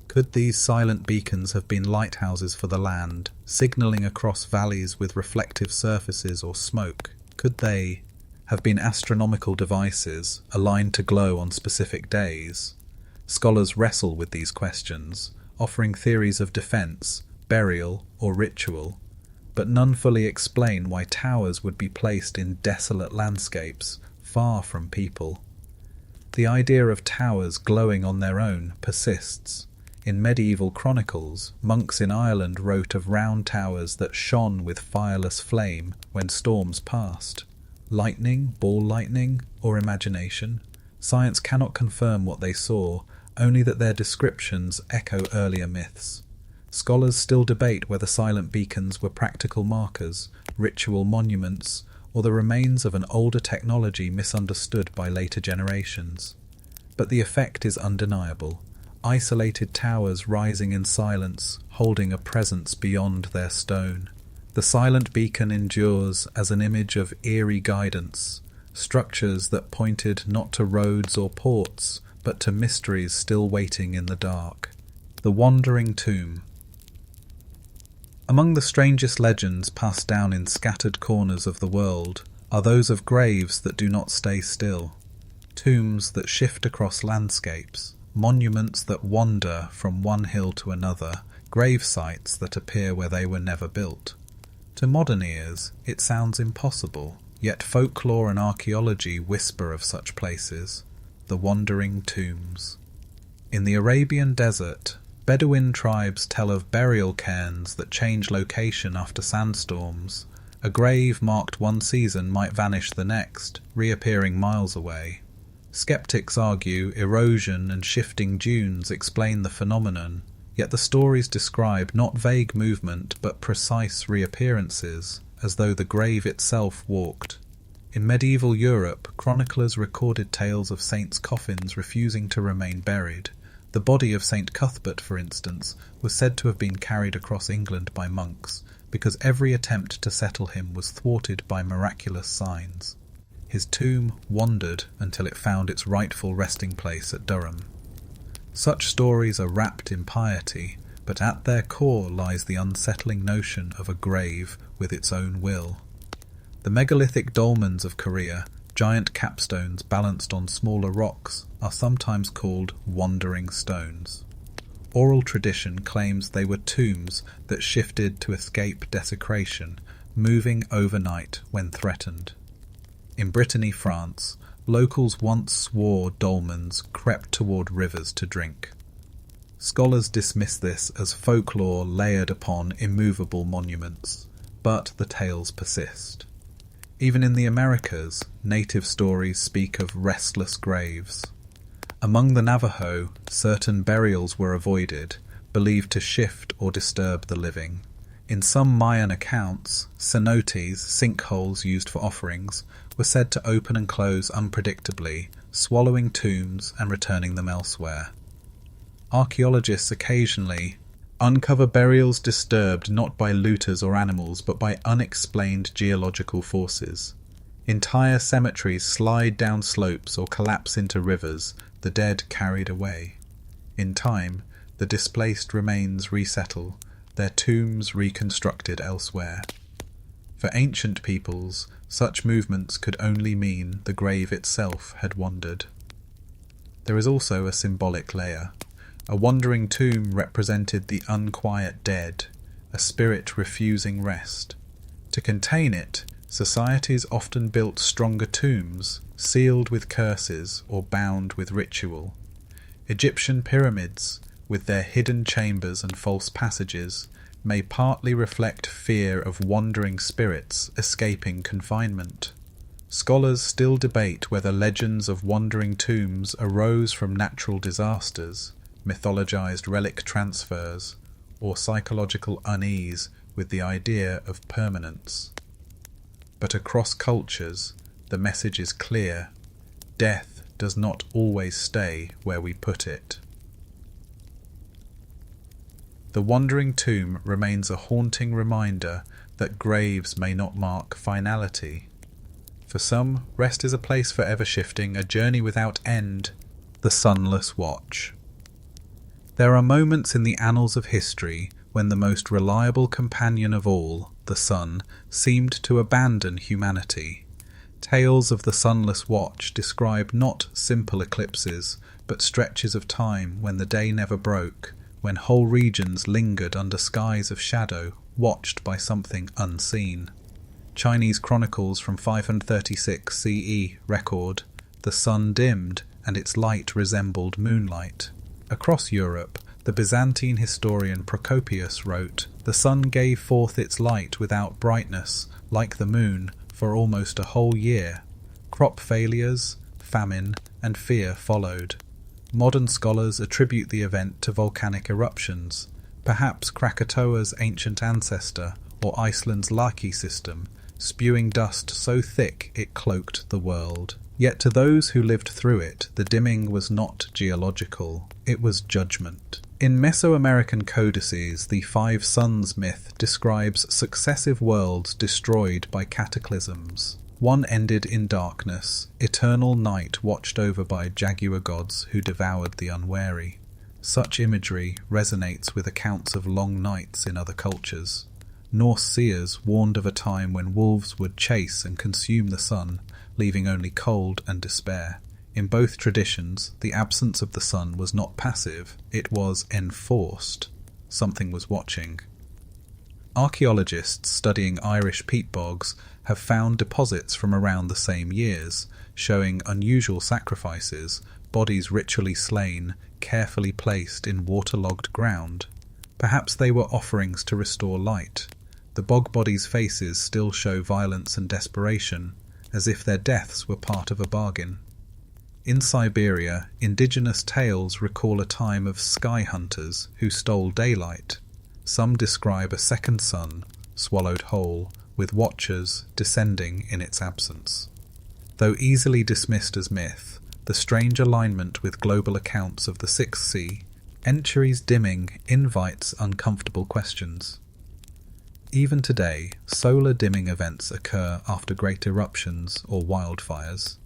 Could these silent beacons have been lighthouses for the land, signalling across valleys with reflective surfaces or smoke? Could they have been astronomical devices aligned to glow on specific days? Scholars wrestle with these questions, offering theories of defense, burial, or ritual, but none fully explain why towers would be placed in desolate landscapes far from people. The idea of towers glowing on their own persists. In medieval chronicles, monks in Ireland wrote of round towers that shone with fireless flame when storms passed. Lightning, ball lightning, or imagination? Science cannot confirm what they saw, only that their descriptions echo earlier myths. Scholars still debate whether silent beacons were practical markers, ritual monuments, or the remains of an older technology misunderstood by later generations. But the effect is undeniable. Isolated towers rising in silence, holding a presence beyond their stone. The silent beacon endures as an image of eerie guidance, structures that pointed not to roads or ports, but to mysteries still waiting in the dark. The Wandering Tomb. Among the strangest legends passed down in scattered corners of the world are those of graves that do not stay still, tombs that shift across landscapes, monuments that wander from one hill to another, grave sites that appear where they were never built. To modern ears, it sounds impossible, yet folklore and archaeology whisper of such places, the wandering tombs. In the Arabian desert, Bedouin tribes tell of burial cairns that change location after sandstorms. A grave marked one season might vanish the next, reappearing miles away. Skeptics argue erosion and shifting dunes explain the phenomenon, yet the stories describe not vague movement but precise reappearances, as though the grave itself walked. In medieval Europe, chroniclers recorded tales of saints' coffins refusing to remain buried. The body of St. Cuthbert, for instance, was said to have been carried across England by monks, because every attempt to settle him was thwarted by miraculous signs. His tomb wandered until it found its rightful resting place at Durham. Such stories are wrapped in piety, but at their core lies the unsettling notion of a grave with its own will. The megalithic dolmens of Korea, giant capstones balanced on smaller rocks, are sometimes called wandering stones. Oral tradition claims they were tombs that shifted to escape desecration, moving overnight when threatened. In Brittany, France, locals once swore dolmens crept toward rivers to drink. Scholars dismiss this as folklore layered upon immovable monuments, but the tales persist. Even in the Americas, native stories speak of restless graves. Among the Navajo, certain burials were avoided, believed to shift or disturb the living. In some Mayan accounts, cenotes, sinkholes used for offerings, were said to open and close unpredictably, swallowing tombs and returning them elsewhere. Archaeologists occasionally uncover burials disturbed not by looters or animals but by unexplained geological forces. Entire cemeteries slide down slopes or collapse into rivers, the dead carried away. In time, the displaced remains resettle, their tombs reconstructed elsewhere. For ancient peoples, such movements could only mean the grave itself had wandered. There is also a symbolic layer. A wandering tomb represented the unquiet dead, a spirit refusing rest. To contain it, societies often built stronger tombs, sealed with curses or bound with ritual. Egyptian pyramids, with their hidden chambers and false passages, may partly reflect fear of wandering spirits escaping confinement. Scholars still debate whether legends of wandering tombs arose from natural disasters, mythologized relic transfers, or psychological unease with the idea of permanence. But across cultures, the message is clear: death does not always stay where we put it. The wandering tomb remains a haunting reminder that graves may not mark finality. For some, rest is a place forever shifting, a journey without end, the sunless watch. There are moments in the annals of history when the most reliable companion of all, the sun, seemed to abandon humanity. Tales of the sunless watch describe not simple eclipses, but stretches of time when the day never broke, when whole regions lingered under skies of shadow, watched by something unseen. Chinese chronicles from 536 CE record, the sun dimmed and its light resembled moonlight. Across Europe, the Byzantine historian Procopius wrote, the sun gave forth its light without brightness, like the moon, for almost a whole year. Crop failures, famine, and fear followed. Modern scholars attribute the event to volcanic eruptions, perhaps Krakatoa's ancient ancestor or Iceland's Laki system, spewing dust so thick it cloaked the world. Yet to those who lived through it, the dimming was not geological, it was judgment. In Mesoamerican codices, the Five Suns myth describes successive worlds destroyed by cataclysms. One ended in darkness, eternal night watched over by jaguar gods who devoured the unwary. Such imagery resonates with accounts of long nights in other cultures. Norse seers warned of a time when wolves would chase and consume the sun, leaving only cold and despair. In both traditions, the absence of the sun was not passive, it was enforced. Something was watching. Archaeologists studying Irish peat bogs have found deposits from around the same years, showing unusual sacrifices, bodies ritually slain, carefully placed in waterlogged ground. Perhaps they were offerings to restore light. The bog bodies' faces still show violence and desperation, as if their deaths were part of a bargain. In Siberia, indigenous tales recall a time of sky hunters who stole daylight. Some describe a second sun, swallowed whole, with watchers descending in its absence. Though easily dismissed as myth, the strange alignment with global accounts of the Sixth Sea, Enchiri's dimming invites uncomfortable questions. Even today, solar dimming events occur after great eruptions or wildfires,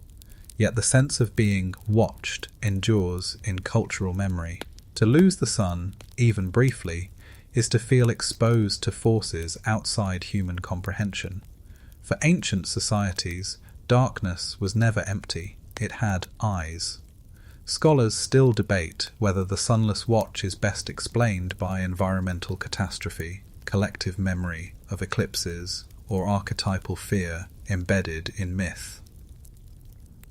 yet the sense of being watched endures in cultural memory. To lose the sun, even briefly, is to feel exposed to forces outside human comprehension. For ancient societies, darkness was never empty, it had eyes. Scholars still debate whether the sunless watch is best explained by environmental catastrophe, collective memory of eclipses, or archetypal fear embedded in myth.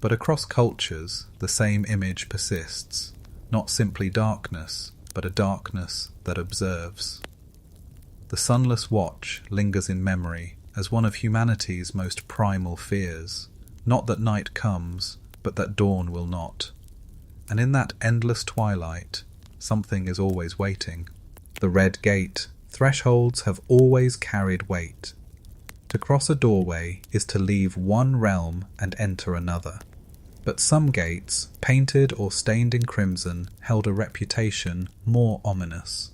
But across cultures, the same image persists, not simply darkness, but a darkness that observes. The sunless watch lingers in memory as one of humanity's most primal fears, not that night comes, but that dawn will not. And in that endless twilight, something is always waiting. The red gate, thresholds have always carried weight. To cross a doorway is to leave one realm and enter another. But some gates, painted or stained in crimson, held a reputation more ominous.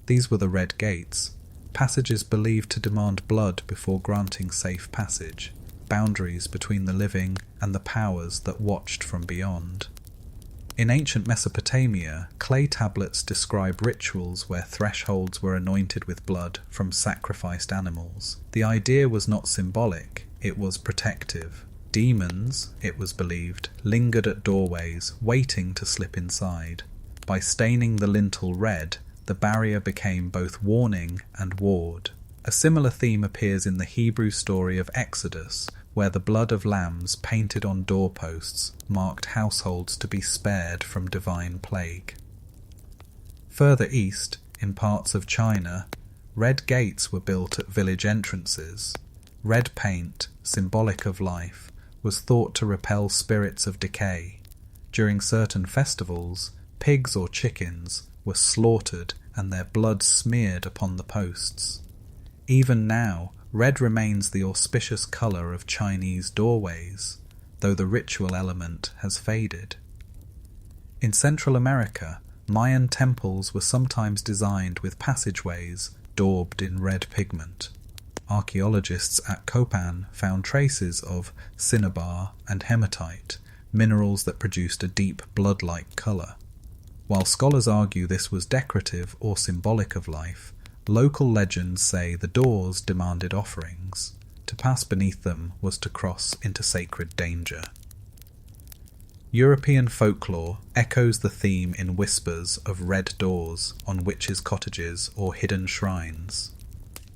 These were the red gates, passages believed to demand blood before granting safe passage, boundaries between the living and the powers that watched from beyond. In ancient Mesopotamia, clay tablets describe rituals where thresholds were anointed with blood from sacrificed animals. The idea was not symbolic, it was protective. Demons, it was believed, lingered at doorways, waiting to slip inside. By staining the lintel red, the barrier became both warning and ward. A similar theme appears in the Hebrew story of Exodus, where the blood of lambs painted on doorposts marked households to be spared from divine plague. Further east, in parts of China, red gates were built at village entrances. Red paint, symbolic of life, was thought to repel spirits of decay. During certain festivals, pigs or chickens were slaughtered and their blood smeared upon the posts. Even now, red remains the auspicious colour of Chinese doorways, though the ritual element has faded. In Central America, Mayan temples were sometimes designed with passageways daubed in red pigment. archaeologists at Copan found traces of cinnabar and hematite, minerals that produced a deep blood-like colour. While scholars argue this was decorative or symbolic of life, local legends say the doors demanded offerings. To pass beneath them was to cross into sacred danger. European folklore echoes the theme in whispers of red doors on witches' cottages or hidden shrines.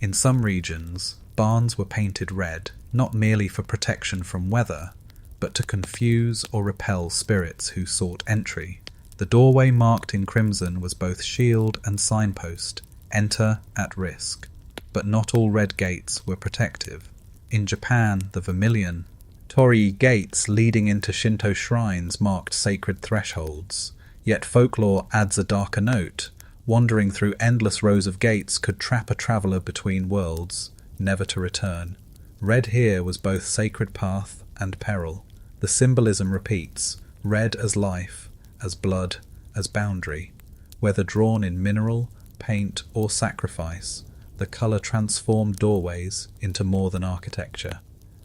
In some regions, barns were painted red, not merely for protection from weather, but to confuse or repel spirits who sought entry. The doorway marked in crimson was both shield and signpost, enter at risk. But not all red gates were protective. In Japan, the vermilion torii gates leading into Shinto shrines marked sacred thresholds. Yet folklore adds a darker note. Wandering through endless rows of gates could trap a traveller between worlds, never to return. Red here was both sacred path and peril. The symbolism repeats, red as life, as blood, as boundary. Whether drawn in mineral, paint or sacrifice, the colour transformed doorways into more than architecture.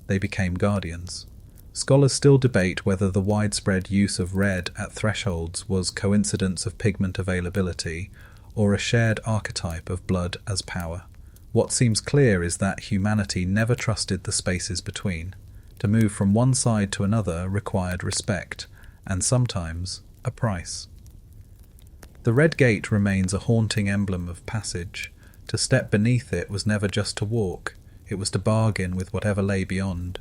They became guardians. Scholars still debate whether the widespread use of red at thresholds was coincidence of pigment availability or a shared archetype of blood as power. What seems clear is that humanity never trusted the spaces between. To move from one side to another required respect, and sometimes a price. The Red Gate remains a haunting emblem of passage. To step beneath it was never just to walk, it was to bargain with whatever lay beyond.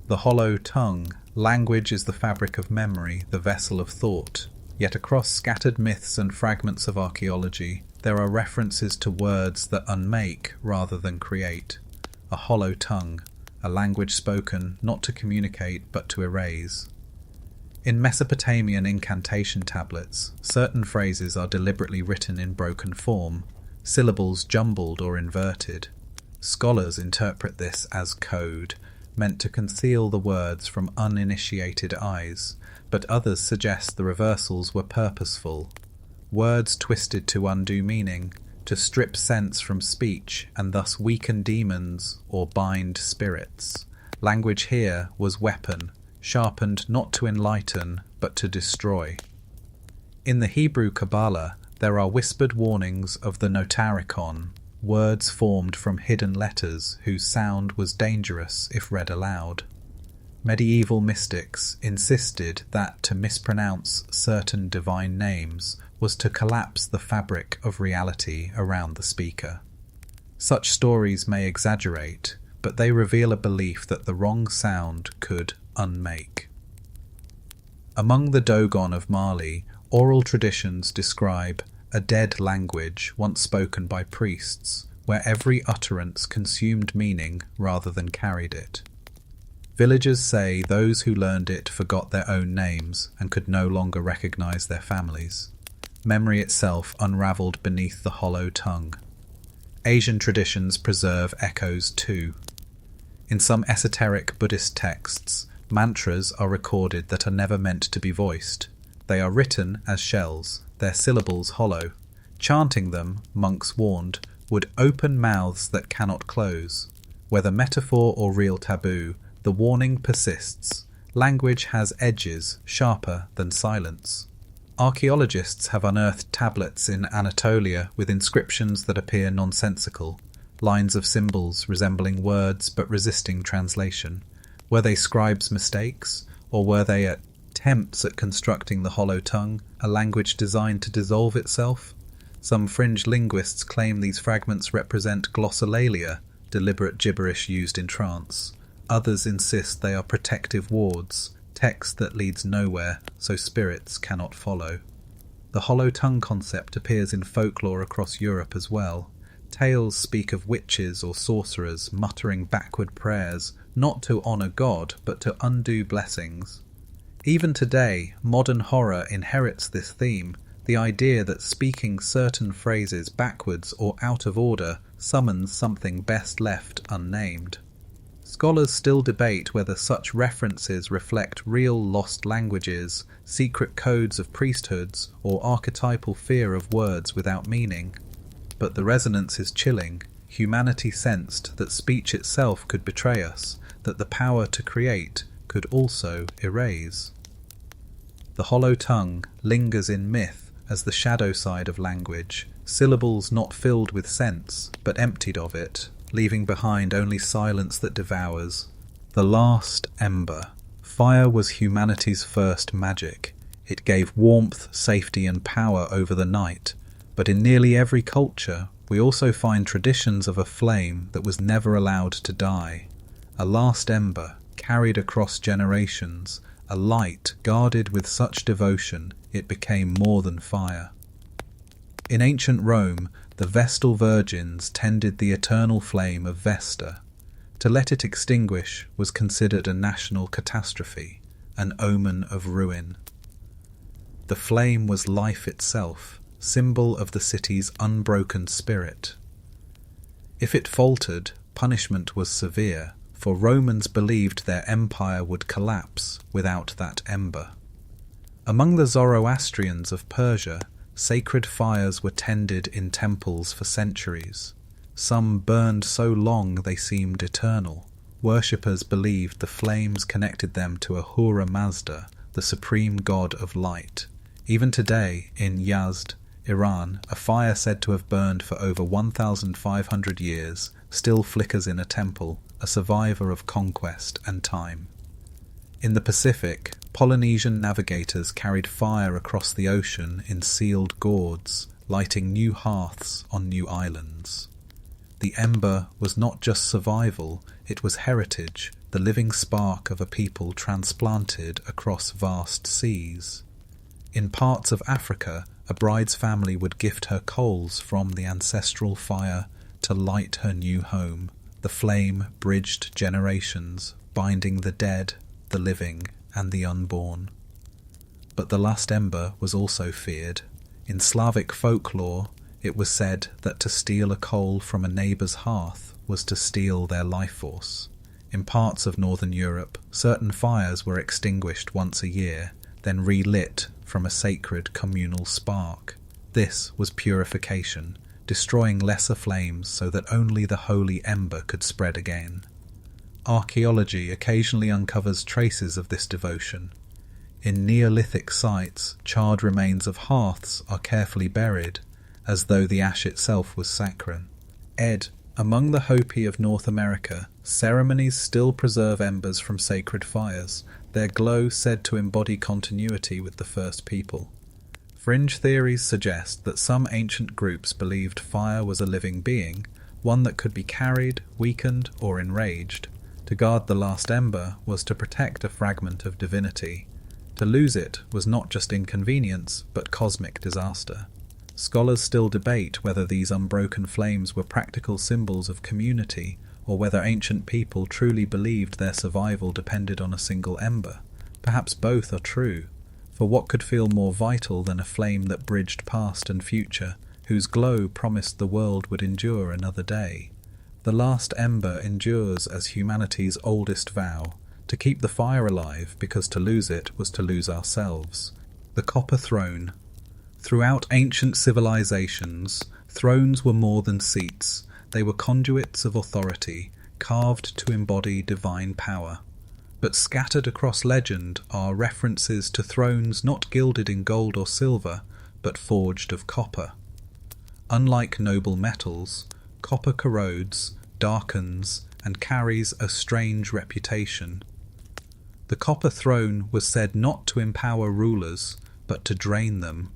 The hollow tongue, language is the fabric of memory, the vessel of thought. Yet across scattered myths and fragments of archaeology, there are references to words that unmake rather than create. A hollow tongue, a language spoken not to communicate but to erase. In Mesopotamian incantation tablets, certain phrases are deliberately written in broken form, syllables jumbled or inverted. Scholars interpret this as code, meant to conceal the words from uninitiated eyes, but others suggest the reversals were purposeful. Words twisted to undo meaning, to strip sense from speech and thus weaken demons or bind spirits. Language here was weapon, sharpened not to enlighten but to destroy. In the Hebrew Kabbalah, there are whispered warnings of the notarikon, words formed from hidden letters whose sound was dangerous if read aloud. Medieval mystics insisted that to mispronounce certain divine names was to collapse the fabric of reality around the speaker. Such stories may exaggerate, but they reveal a belief that the wrong sound could unmake. Among the Dogon of Mali, oral traditions describe a dead language once spoken by priests, where every utterance consumed meaning rather than carried it. Villagers say those who learned it forgot their own names and could no longer recognize their families. Memory itself unravelled beneath the hollow tongue. Asian traditions preserve echoes too. In some esoteric Buddhist texts, mantras are recorded that are never meant to be voiced. They are written as shells, their syllables hollow. Chanting them, monks warned, would open mouths that cannot close. Whether metaphor or real taboo, the warning persists. Language has edges sharper than silence. Archaeologists have unearthed tablets in Anatolia with inscriptions that appear nonsensical, lines of symbols resembling words but resisting translation. Were they scribes' mistakes, or were they attempts at constructing the hollow tongue, a language designed to dissolve itself? Some fringe linguists claim these fragments represent glossolalia, deliberate gibberish used in trance. Others insist they are protective wards, text that leads nowhere, so spirits cannot follow. The hollow tongue concept appears in folklore across Europe as well. Tales speak of witches or sorcerers muttering backward prayers, not to honour God, but to undo blessings. Even today, modern horror inherits this theme, the idea that speaking certain phrases backwards or out of order summons something best left unnamed. Scholars still debate whether such references reflect real lost languages, secret codes of priesthoods, or archetypal fear of words without meaning. But the resonance is chilling. humanity sensed that speech itself could betray us, that the power to create could also erase. The hollow tongue lingers in myth as the shadow side of language, syllables not filled with sense, but emptied of it, leaving behind only silence that devours. The last ember. Fire was humanity's first magic. It gave warmth, safety, and power over the night. But in nearly every culture, we also find traditions of a flame that was never allowed to die. A last ember, carried across generations, a light guarded with such devotion it became more than fire. In ancient Rome, the Vestal Virgins tended the eternal flame of Vesta. To let it extinguish was considered a national catastrophe, an omen of ruin. The flame was life itself, symbol of the city's unbroken spirit. If it faltered, punishment was severe, for Romans believed their empire would collapse without that ember. Among the Zoroastrians of Persia, sacred fires were tended in temples for centuries. Some burned so long they seemed eternal. Worshippers believed the flames connected them to Ahura Mazda, the supreme god of light. Even today, in Yazd, Iran, a fire said to have burned for over 1,500 years still flickers in a temple, a survivor of conquest and time. In the Pacific, Polynesian navigators carried fire across the ocean in sealed gourds, lighting new hearths on new islands. The ember was not just survival, it was heritage, the living spark of a people transplanted across vast seas. In parts of Africa, a bride's family would gift her coals from the ancestral fire to light her new home. The flame bridged generations, binding the dead, the living, and the unborn. But the last ember was also feared. In Slavic folklore, it was said that to steal a coal from a neighbour's hearth was to steal their life force. In parts of northern Europe, certain fires were extinguished once a year, then relit from a sacred communal spark. This was purification, destroying lesser flames so that only the holy ember could spread again. Archaeology occasionally uncovers traces of this devotion. In Neolithic sites, charred remains of hearths are carefully buried, as though the ash itself was sacred. Among the Hopi of North America, ceremonies still preserve embers from sacred fires, their glow said to embody continuity with the first people. Fringe theories suggest that some ancient groups believed fire was a living being, one that could be carried, weakened, or enraged. To guard the last ember was to protect a fragment of divinity. To lose it was not just inconvenience, but cosmic disaster. Scholars still debate whether these unbroken flames were practical symbols of community, or whether ancient people truly believed their survival depended on a single ember. Perhaps both are true. For what could feel more vital than a flame that bridged past and future, whose glow promised the world would endure another day? The last ember endures as humanity's oldest vow, to keep the fire alive because to lose it was to lose ourselves. The copper throne. Throughout ancient civilizations, thrones were more than seats. They were conduits of authority, carved to embody divine power. But scattered across legend are references to thrones not gilded in gold or silver, but forged of copper. Unlike noble metals, copper corrodes, darkens, and carries a strange reputation. The copper throne was said not to empower rulers, but to drain them.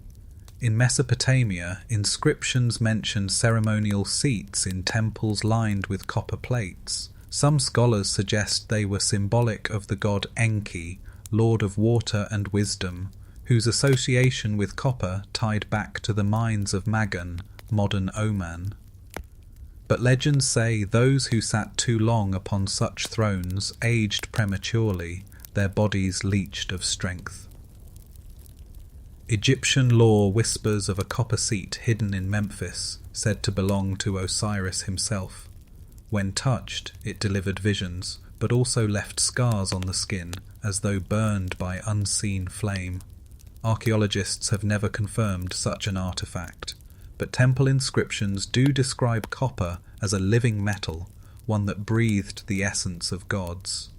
In Mesopotamia, inscriptions mention ceremonial seats in temples lined with copper plates. Some scholars suggest they were symbolic of the god Enki, lord of water and wisdom, whose association with copper tied back to the mines of Magan, modern Oman. But legends say those who sat too long upon such thrones aged prematurely, their bodies leached of strength. Egyptian lore whispers of a copper seat hidden in Memphis, said to belong to Osiris himself. When touched, it delivered visions, but also left scars on the skin, as though burned by unseen flame. Archaeologists have never confirmed such an artifact, but temple inscriptions do describe copper as a living metal, one that breathed the essence of gods.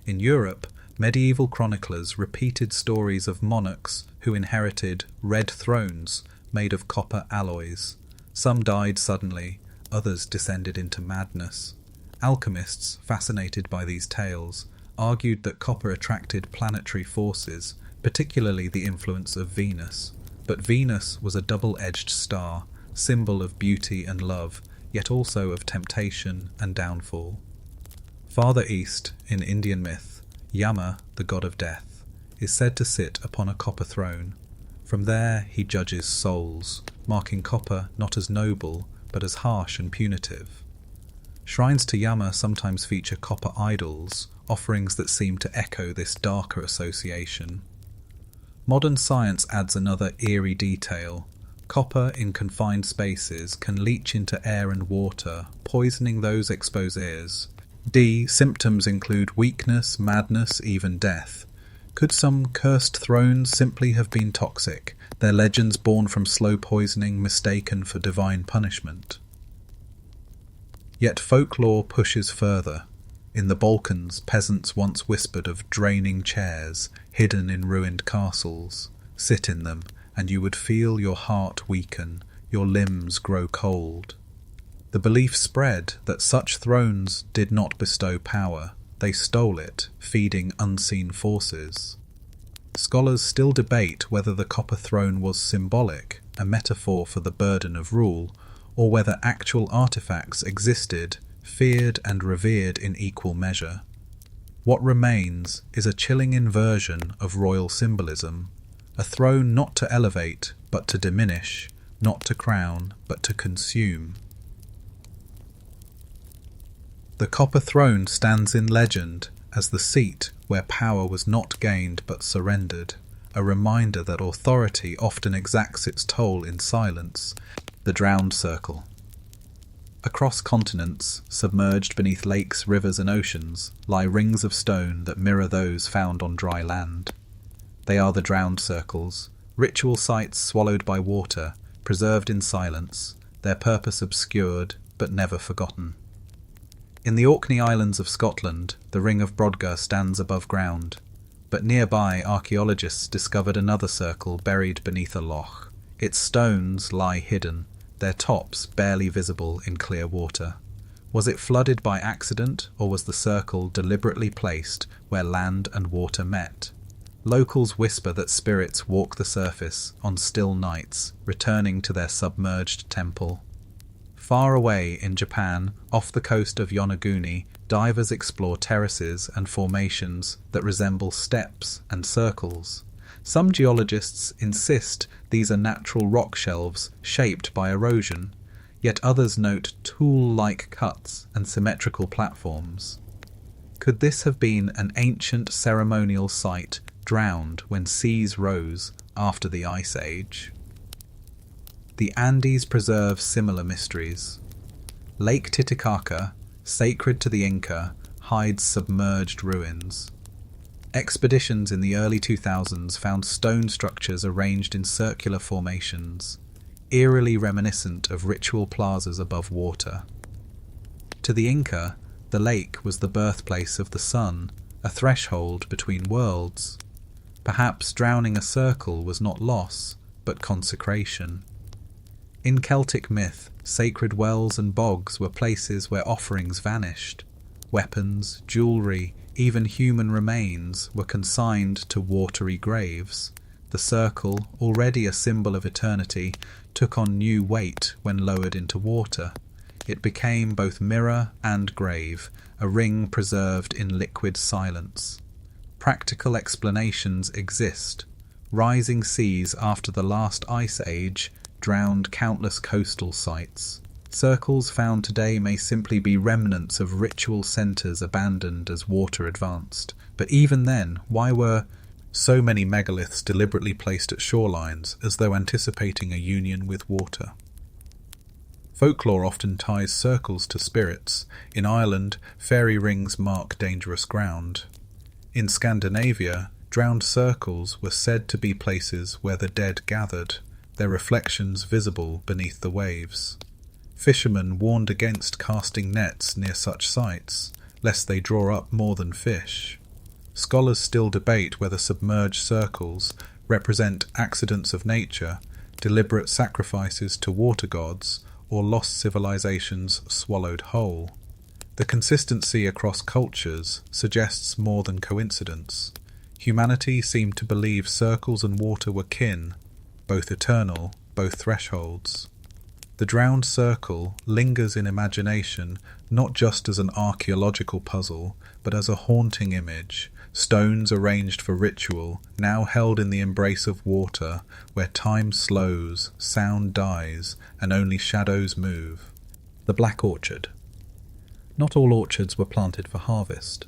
In Europe, medieval chroniclers repeated stories of monarchs who inherited red thrones made of copper alloys. Some died suddenly, others descended into madness. Alchemists, fascinated by these tales, argued that copper attracted planetary forces, particularly the influence of Venus. But Venus was a double-edged star, symbol of beauty and love, yet also of temptation and downfall. Farther east, in Indian myth, Yama, the god of death, is said to sit upon a copper throne. From there he judges souls, marking copper not as noble, but as harsh and punitive. Shrines to Yama sometimes feature copper idols, offerings that seem to echo this darker association. Modern science adds another eerie detail. Copper in confined spaces can leach into air and water, poisoning those exposés. Symptoms include weakness, madness, even death. Could some cursed thrones simply have been toxic, their legends born from slow poisoning mistaken for divine punishment? Yet folklore pushes further. In the Balkans, peasants once whispered of draining chairs hidden in ruined castles. Sit in them, and you would feel your heart weaken, your limbs grow cold. The belief spread that such thrones did not bestow power, they stole it, feeding unseen forces. Scholars still debate whether the copper throne was symbolic, a metaphor for the burden of rule, or whether actual artifacts existed, feared and revered in equal measure. What remains is a chilling inversion of royal symbolism, a throne not to elevate but to diminish, not to crown but to consume. The copper throne stands in legend as the seat where power was not gained but surrendered, a reminder that authority often exacts its toll in silence. The drowned circle. Across continents, submerged beneath lakes, rivers and oceans, lie rings of stone that mirror those found on dry land. They are the drowned circles, ritual sites swallowed by water, preserved in silence, their purpose obscured but never forgotten. In the Orkney Islands of Scotland, the Ring of Brodgar stands above ground, but nearby archaeologists discovered another circle buried beneath a loch. Its stones lie hidden, their tops barely visible in clear water. Was it flooded by accident, or was the circle deliberately placed where land and water met? Locals whisper that spirits walk the surface on still nights, returning to their submerged temple. Far away in Japan, off the coast of Yonaguni, divers explore terraces and formations that resemble steps and circles. Some geologists insist these are natural rock shelves shaped by erosion, yet others note tool-like cuts and symmetrical platforms. Could this have been an ancient ceremonial site drowned when seas rose after the Ice Age? The Andes preserve similar mysteries. Lake Titicaca, sacred to the Inca, hides submerged ruins. Expeditions in the early 2000s found stone structures arranged in circular formations, eerily reminiscent of ritual plazas above water. To the Inca, the lake was the birthplace of the sun, a threshold between worlds. Perhaps drowning a circle was not loss, but consecration. In Celtic myth, sacred wells and bogs were places where offerings vanished. Weapons, jewellery, even human remains were consigned to watery graves. The circle, already a symbol of eternity, took on new weight when lowered into water. It became both mirror and grave, a ring preserved in liquid silence. Practical explanations exist. Rising seas after the last ice age drowned countless coastal sites. Circles found today may simply be remnants of ritual centres abandoned as water advanced. But even then, why were so many megaliths deliberately placed at shorelines as though anticipating a union with water? Folklore often ties circles to spirits. In Ireland, fairy rings mark dangerous ground. In Scandinavia, drowned circles were said to be places where the dead gathered, their reflections visible beneath the waves. Fishermen warned against casting nets near such sites, lest they draw up more than fish. Scholars still debate whether submerged circles represent accidents of nature, deliberate sacrifices to water gods, or lost civilizations swallowed whole. The consistency across cultures suggests more than coincidence. Humanity seemed to believe circles and water were kin, both eternal, both thresholds. The drowned circle lingers in imagination not just as an archaeological puzzle, but as a haunting image, stones arranged for ritual, now held in the embrace of water, where time slows, sound dies, and only shadows move. The Black Orchard. Not all orchards were planted for harvest.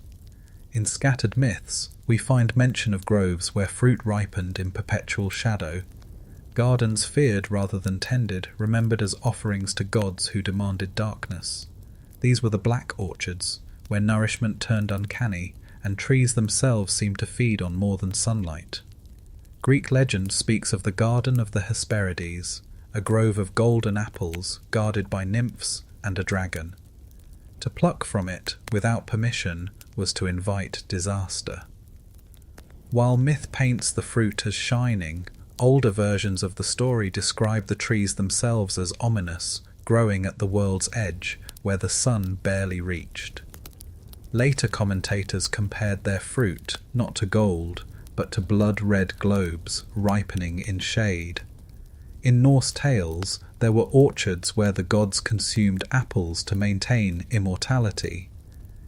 In scattered myths, we find mention of groves where fruit ripened in perpetual shadow. Gardens feared rather than tended, remembered as offerings to gods who demanded darkness. These were the black orchards, where nourishment turned uncanny, and trees themselves seemed to feed on more than sunlight. Greek legend speaks of the Garden of the Hesperides, a grove of golden apples guarded by nymphs and a dragon. To pluck from it without permission was to invite disaster. While myth paints the fruit as shining, older versions of the story describe the trees themselves as ominous, growing at the world's edge, where the sun barely reached. Later commentators compared their fruit not to gold, but to blood-red globes ripening in shade. In Norse tales, there were orchards where the gods consumed apples to maintain immortality.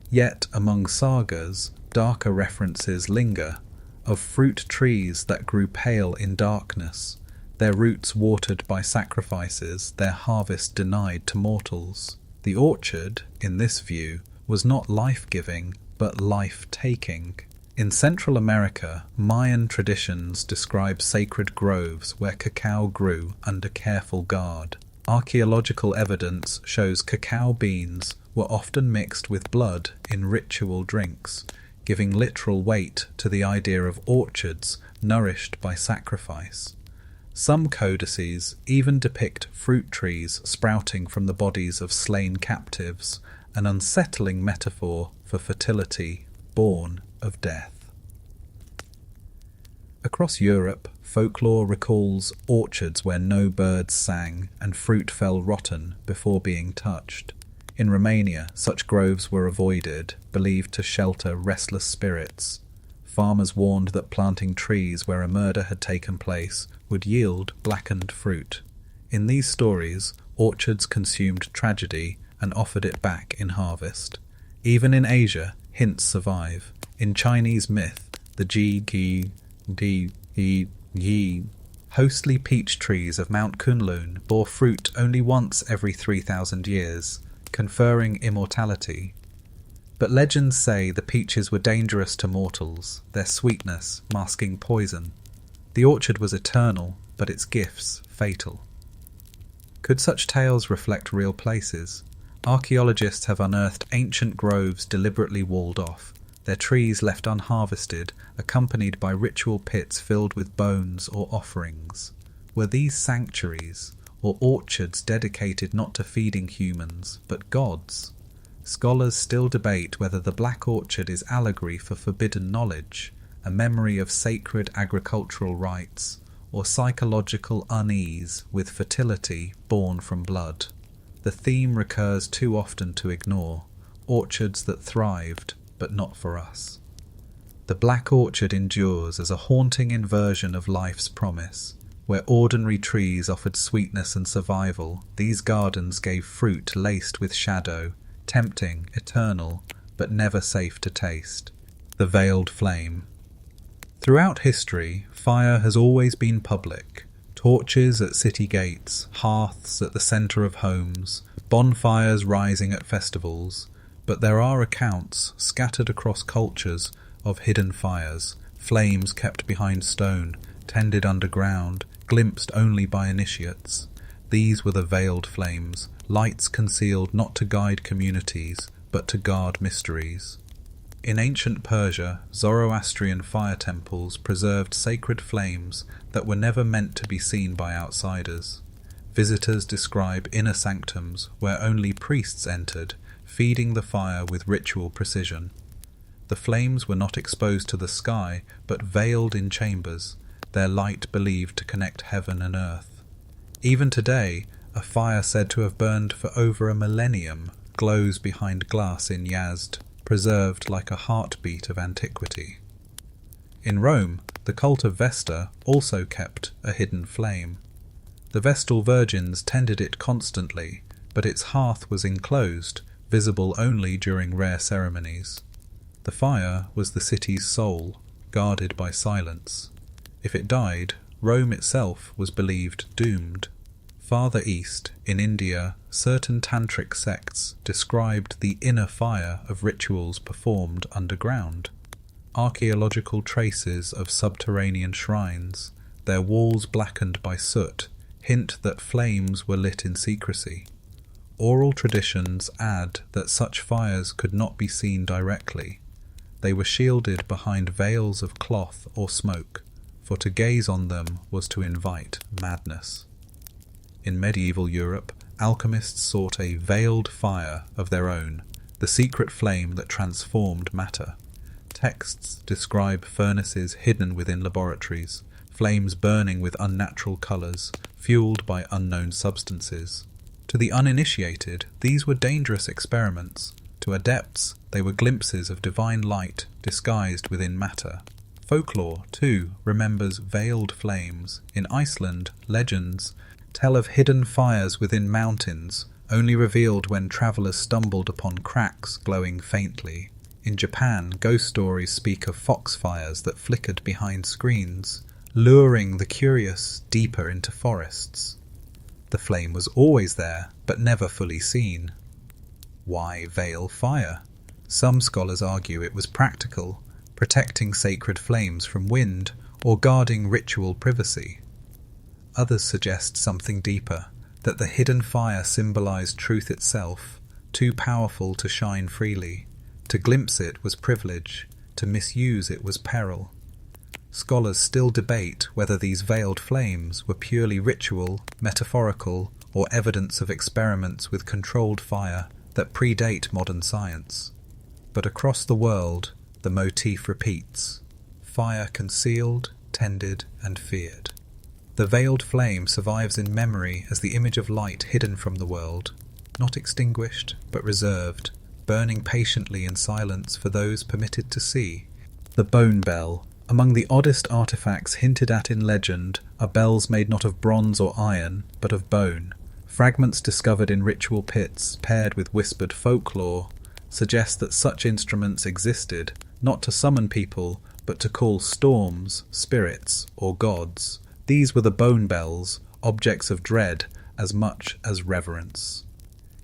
Yet among sagas, darker references linger, of fruit trees that grew pale in darkness, their roots watered by sacrifices, their harvest denied to mortals. The orchard, in this view, was not life-giving, but life-taking. In Central America, Mayan traditions describe sacred groves where cacao grew under careful guard. Archaeological evidence shows cacao beans were often mixed with blood in ritual drinks, giving literal weight to the idea of orchards nourished by sacrifice. Some codices even depict fruit trees sprouting from the bodies of slain captives, an unsettling metaphor for fertility born of death. Across Europe, folklore recalls orchards where no birds sang and fruit fell rotten before being touched. In Romania, such groves were avoided, believed to shelter restless spirits. Farmers warned that planting trees where a murder had taken place would yield blackened fruit. In these stories, orchards consumed tragedy and offered it back in harvest. Even in Asia, hints survive. In Chinese myth, the hostly peach trees of Mount Kunlun bore fruit only once every 3,000 years, conferring immortality. But legends say the peaches were dangerous to mortals, their sweetness masking poison. The orchard was eternal, but its gifts fatal. Could such tales reflect real places? Archaeologists have unearthed ancient groves deliberately walled off, their trees left unharvested, accompanied by ritual pits filled with bones or offerings. Were these sanctuaries, or orchards dedicated not to feeding humans, but gods? Scholars still debate whether the Black Orchard is allegory for forbidden knowledge, a memory of sacred agricultural rites, or psychological unease with fertility born from blood. The theme recurs too often to ignore, orchards that thrived, but not for us. The Black Orchard endures as a haunting inversion of life's promise. Where ordinary trees offered sweetness and survival, these gardens gave fruit laced with shadow, tempting, eternal, but never safe to taste. The Veiled Flame. Throughout history, fire has always been public. Torches at city gates, hearths at the centre of homes, bonfires rising at festivals. But there are accounts, scattered across cultures, of hidden fires, flames kept behind stone, tended underground, glimpsed only by initiates. These were the veiled flames, lights concealed not to guide communities, but to guard mysteries. In ancient Persia, Zoroastrian fire temples preserved sacred flames that were never meant to be seen by outsiders. Visitors describe inner sanctums where only priests entered, feeding the fire with ritual precision. The flames were not exposed to the sky, but veiled in chambers, their light believed to connect heaven and earth. Even today, a fire said to have burned for over a millennium glows behind glass in Yazd, preserved like a heartbeat of antiquity. In Rome, the cult of Vesta also kept a hidden flame. The Vestal virgins tended it constantly, but its hearth was enclosed, visible only during rare ceremonies. The fire was the city's soul, guarded by silence. If it died, Rome itself was believed doomed. Farther east, in India, certain tantric sects described the inner fire of rituals performed underground. Archaeological traces of subterranean shrines, their walls blackened by soot, hint that flames were lit in secrecy. Oral traditions add that such fires could not be seen directly. They were shielded behind veils of cloth or smoke, for to gaze on them was to invite madness. In medieval Europe, alchemists sought a veiled fire of their own, the secret flame that transformed matter. Texts describe furnaces hidden within laboratories, flames burning with unnatural colours, fueled by unknown substances. To the uninitiated, these were dangerous experiments. To adepts, they were glimpses of divine light disguised within matter. Folklore, too, remembers veiled flames. In Iceland, legends tell of hidden fires within mountains, only revealed when travellers stumbled upon cracks glowing faintly. In Japan, ghost stories speak of foxfires that flickered behind screens, luring the curious deeper into forests. The flame was always there, but never fully seen. Why veil fire? Some scholars argue it was practical, protecting sacred flames from wind or guarding ritual privacy. Others suggest something deeper, that the hidden fire symbolized truth itself, too powerful to shine freely. To glimpse it was privilege, to misuse it was peril. Scholars still debate whether these veiled flames were purely ritual, metaphorical, or evidence of experiments with controlled fire that predate modern science. But across the world, the motif repeats: fire concealed, tended, and feared. The veiled flame survives in memory as the image of light hidden from the world, not extinguished, but reserved, burning patiently in silence for those permitted to see. The bone bell. Among the oddest artifacts hinted at in legend are bells made not of bronze or iron, but of bone. Fragments discovered in ritual pits, paired with whispered folklore, suggest that such instruments existed, not to summon people, but to call storms, spirits, or gods. These were the bone bells, objects of dread as much as reverence.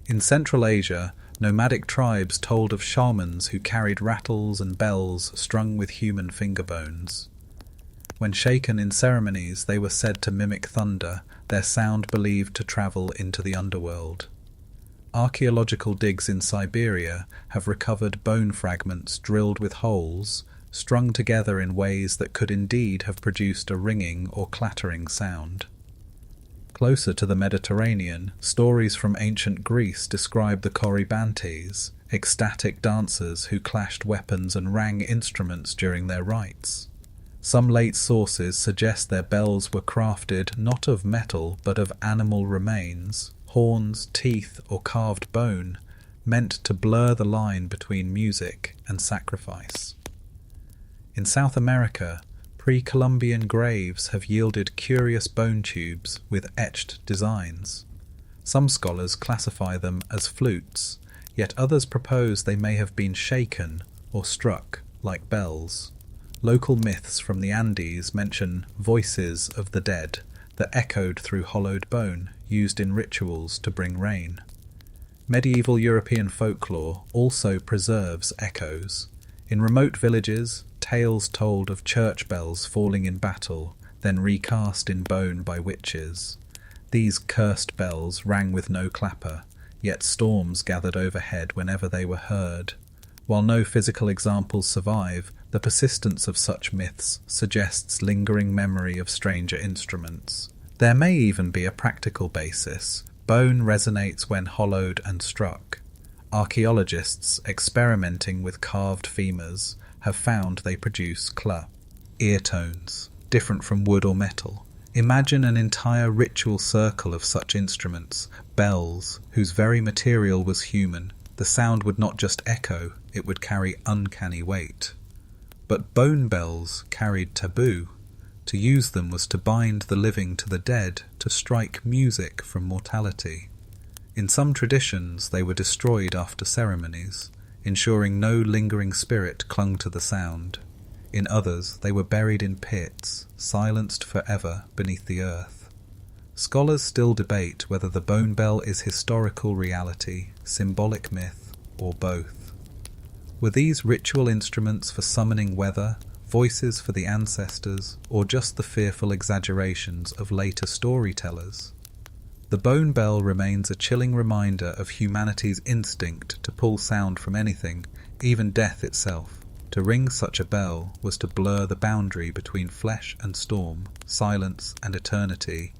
In Central Asia, nomadic tribes told of shamans who carried rattles and bells strung with human finger bones. When shaken in ceremonies, they were said to mimic thunder, their sound believed to travel into the underworld. Archaeological digs in Siberia have recovered bone fragments drilled with holes, strung together in ways that could indeed have produced a ringing or clattering sound. Closer to the Mediterranean, stories from ancient Greece describe the Corybantes, ecstatic dancers who clashed weapons and rang instruments during their rites. Some late sources suggest their bells were crafted not of metal but of animal remains, horns, teeth, or carved bone, meant to blur the line between music and sacrifice. In South America, pre-Columbian graves have yielded curious bone tubes with etched designs. Some scholars classify them as flutes, yet others propose they may have been shaken or struck like bells. Local myths from the Andes mention voices of the dead that echoed through hollowed bone, used in rituals to bring rain. Medieval European folklore also preserves echoes. In remote villages, tales told of church bells falling in battle, then recast in bone by witches. These cursed bells rang with no clapper, yet storms gathered overhead whenever they were heard. While no physical examples survive, the persistence of such myths suggests lingering memory of stranger instruments. There may even be a practical basis. Bone resonates when hollowed and struck. Archaeologists experimenting with carved femurs have found they produce cla, ear tones, different from wood or metal. Imagine an entire ritual circle of such instruments, bells, whose very material was human. The sound would not just echo, it would carry uncanny weight. But bone bells carried taboo. To use them was to bind the living to the dead, to strike music from mortality. In some traditions they were destroyed after ceremonies, ensuring no lingering spirit clung to the sound. In others they were buried in pits, silenced forever beneath the earth. Scholars still debate whether the bone bell is historical reality, symbolic myth, or both. Were these ritual instruments for summoning weather, voices for the ancestors, or just the fearful exaggerations of later storytellers? The bone bell remains a chilling reminder of humanity's instinct to pull sound from anything, even death itself. To ring such a bell was to blur the boundary between flesh and storm, silence and eternity.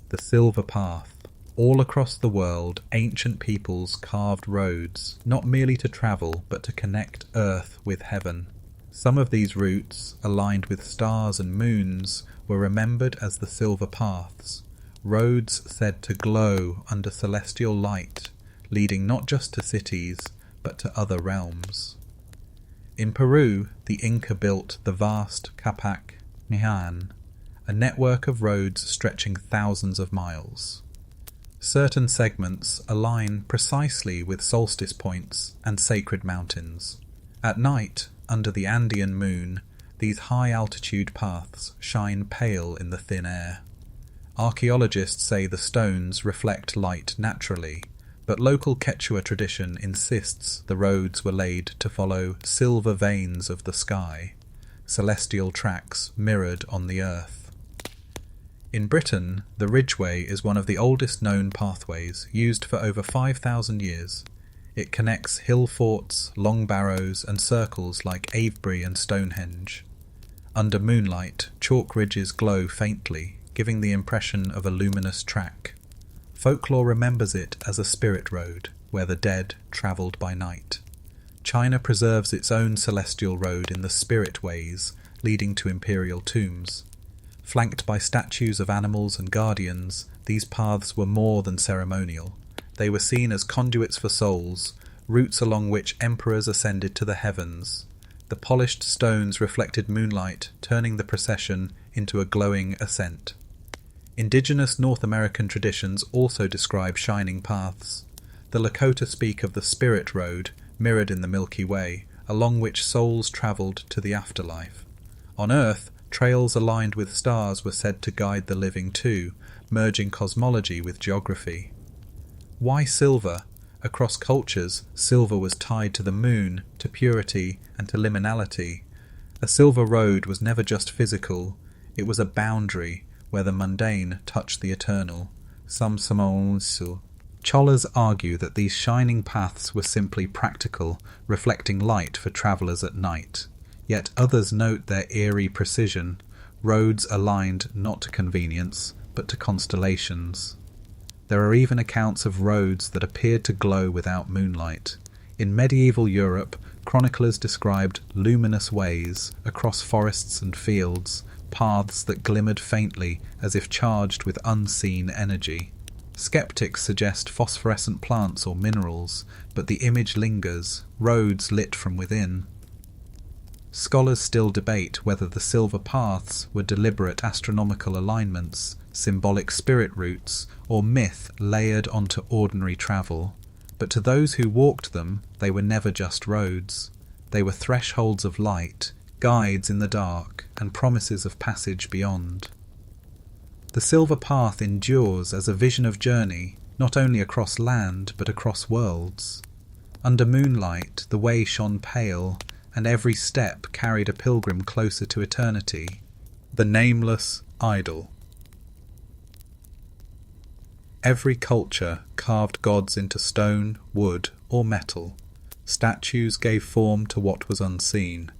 The silver path. All across the world, ancient peoples carved roads, not merely to travel, but to connect earth with heaven. Some of these routes, aligned with stars and moons, were remembered as the silver paths, roads said to glow under celestial light, leading not just to cities, but to other realms. In Peru, the Inca built the vast Capac Nihan, a network of roads stretching thousands of miles. Certain segments align precisely with solstice points and sacred mountains. At night, under the Andean moon, these high-altitude paths shine pale in the thin air. Archaeologists say the stones reflect light naturally, but local Quechua tradition insists the roads were laid to follow silver veins of the sky, celestial tracks mirrored on the earth. In Britain, the Ridgeway is one of the oldest known pathways, used for over 5,000 years. It connects hill forts, long barrows, and circles like Avebury and Stonehenge. Under moonlight, chalk ridges glow faintly, giving the impression of a luminous track. Folklore remembers it as a spirit road, where the dead travelled by night. China preserves its own celestial road in the spirit ways, leading to imperial tombs. Flanked by statues of animals and guardians, these paths were more than ceremonial. They were seen as conduits for souls, routes along which emperors ascended to the heavens. The polished stones reflected moonlight, turning the procession into a glowing ascent. Indigenous North American traditions also describe shining paths. The Lakota speak of the Spirit Road, mirrored in the Milky Way, along which souls travelled to the afterlife. On Earth, trails aligned with stars were said to guide the living too, merging cosmology with geography. Why silver? Across cultures, silver was tied to the moon, to purity, and to liminality. A silver road was never just physical, it was a boundary where the mundane touched the eternal. Scholars argue that these shining paths were simply practical, reflecting light for travellers at night. Yet others note their eerie precision, roads aligned not to convenience, but to constellations. There are even accounts of roads that appeared to glow without moonlight. In medieval Europe, chroniclers described luminous ways across forests and fields, paths that glimmered faintly as if charged with unseen energy. Skeptics suggest phosphorescent plants or minerals, but the image lingers, roads lit from within. Scholars still debate whether the silver paths were deliberate astronomical alignments, symbolic spirit routes, or myth layered onto ordinary travel. But to those who walked them, they were never just roads. They were thresholds of light, guides in the dark, and promises of passage beyond. The silver path endures as a vision of journey, not only across land, but across worlds. Under moonlight, the way shone pale, and every step carried a pilgrim closer to eternity. The nameless idol. Every culture carved gods into stone, wood, or metal. Statues gave form to what was unseen.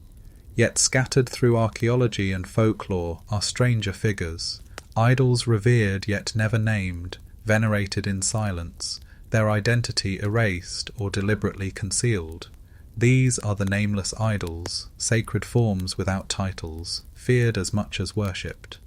Yet scattered through archaeology and folklore are stranger figures, Idols revered yet never named, venerated in silence, their identity erased or deliberately concealed. These are the nameless idols, sacred forms without titles, feared as much as worshipped.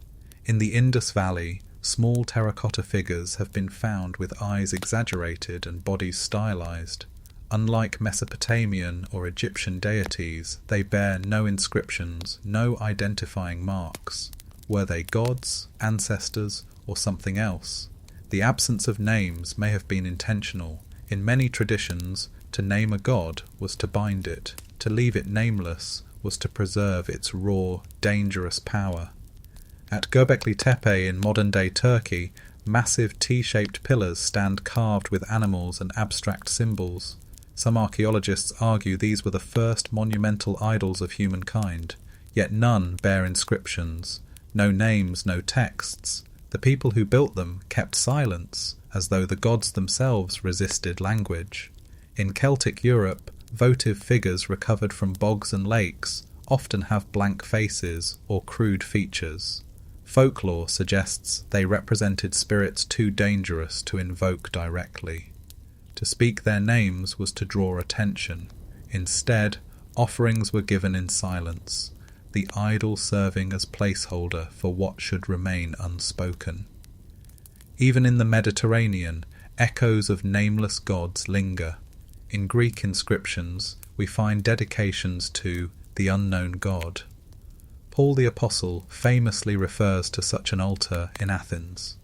In the Indus Valley, small terracotta figures have been found with eyes exaggerated and bodies stylized. Unlike Mesopotamian or Egyptian deities, they bear no inscriptions, no identifying marks. Were they gods, ancestors, or something else? The absence of names may have been intentional. In many traditions, to name a god was to bind it. To leave it nameless was to preserve its raw, dangerous power. At Göbekli Tepe in modern-day Turkey, massive T-shaped pillars stand carved with animals and abstract symbols. Some archaeologists argue these were the first monumental idols of humankind, yet none bear inscriptions. No names, no texts. The people who built them kept silence, as though the gods themselves resisted language. In Celtic Europe, votive figures recovered from bogs and lakes often have blank faces or crude features. Folklore suggests they represented spirits too dangerous to invoke directly. To speak their names was to draw attention. Instead, offerings were given in silence, the idol serving as placeholder for what should remain unspoken. Even in the Mediterranean, echoes of nameless gods linger. In Greek inscriptions, we find dedications to the unknown god. Paul the Apostle famously refers to such an altar in Athens.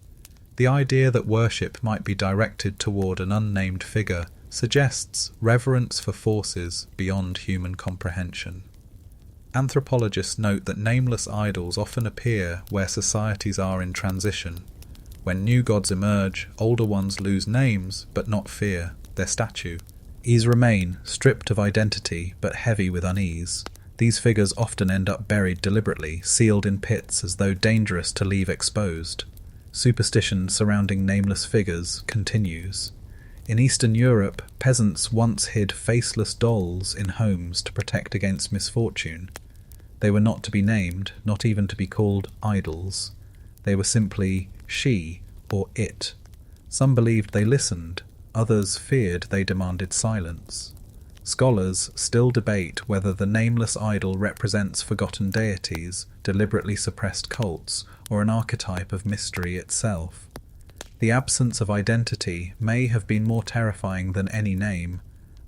The idea that worship might be directed toward an unnamed figure suggests reverence for forces beyond human comprehension. Anthropologists note that nameless idols often appear where societies are in transition. When new gods emerge, older ones lose names but not fear, their statue. These remain, stripped of identity but heavy with unease. These figures often end up buried deliberately, sealed in pits as though dangerous to leave exposed. Superstition surrounding nameless figures continues. In Eastern Europe, peasants once hid faceless dolls in homes to protect against misfortune. They were not to be named, not even to be called idols. They were simply she or it. Some believed they listened, others feared they demanded silence. Scholars still debate whether the nameless idol represents forgotten deities, deliberately suppressed cults, or an archetype of mystery itself. The absence of identity may have been more terrifying than any name,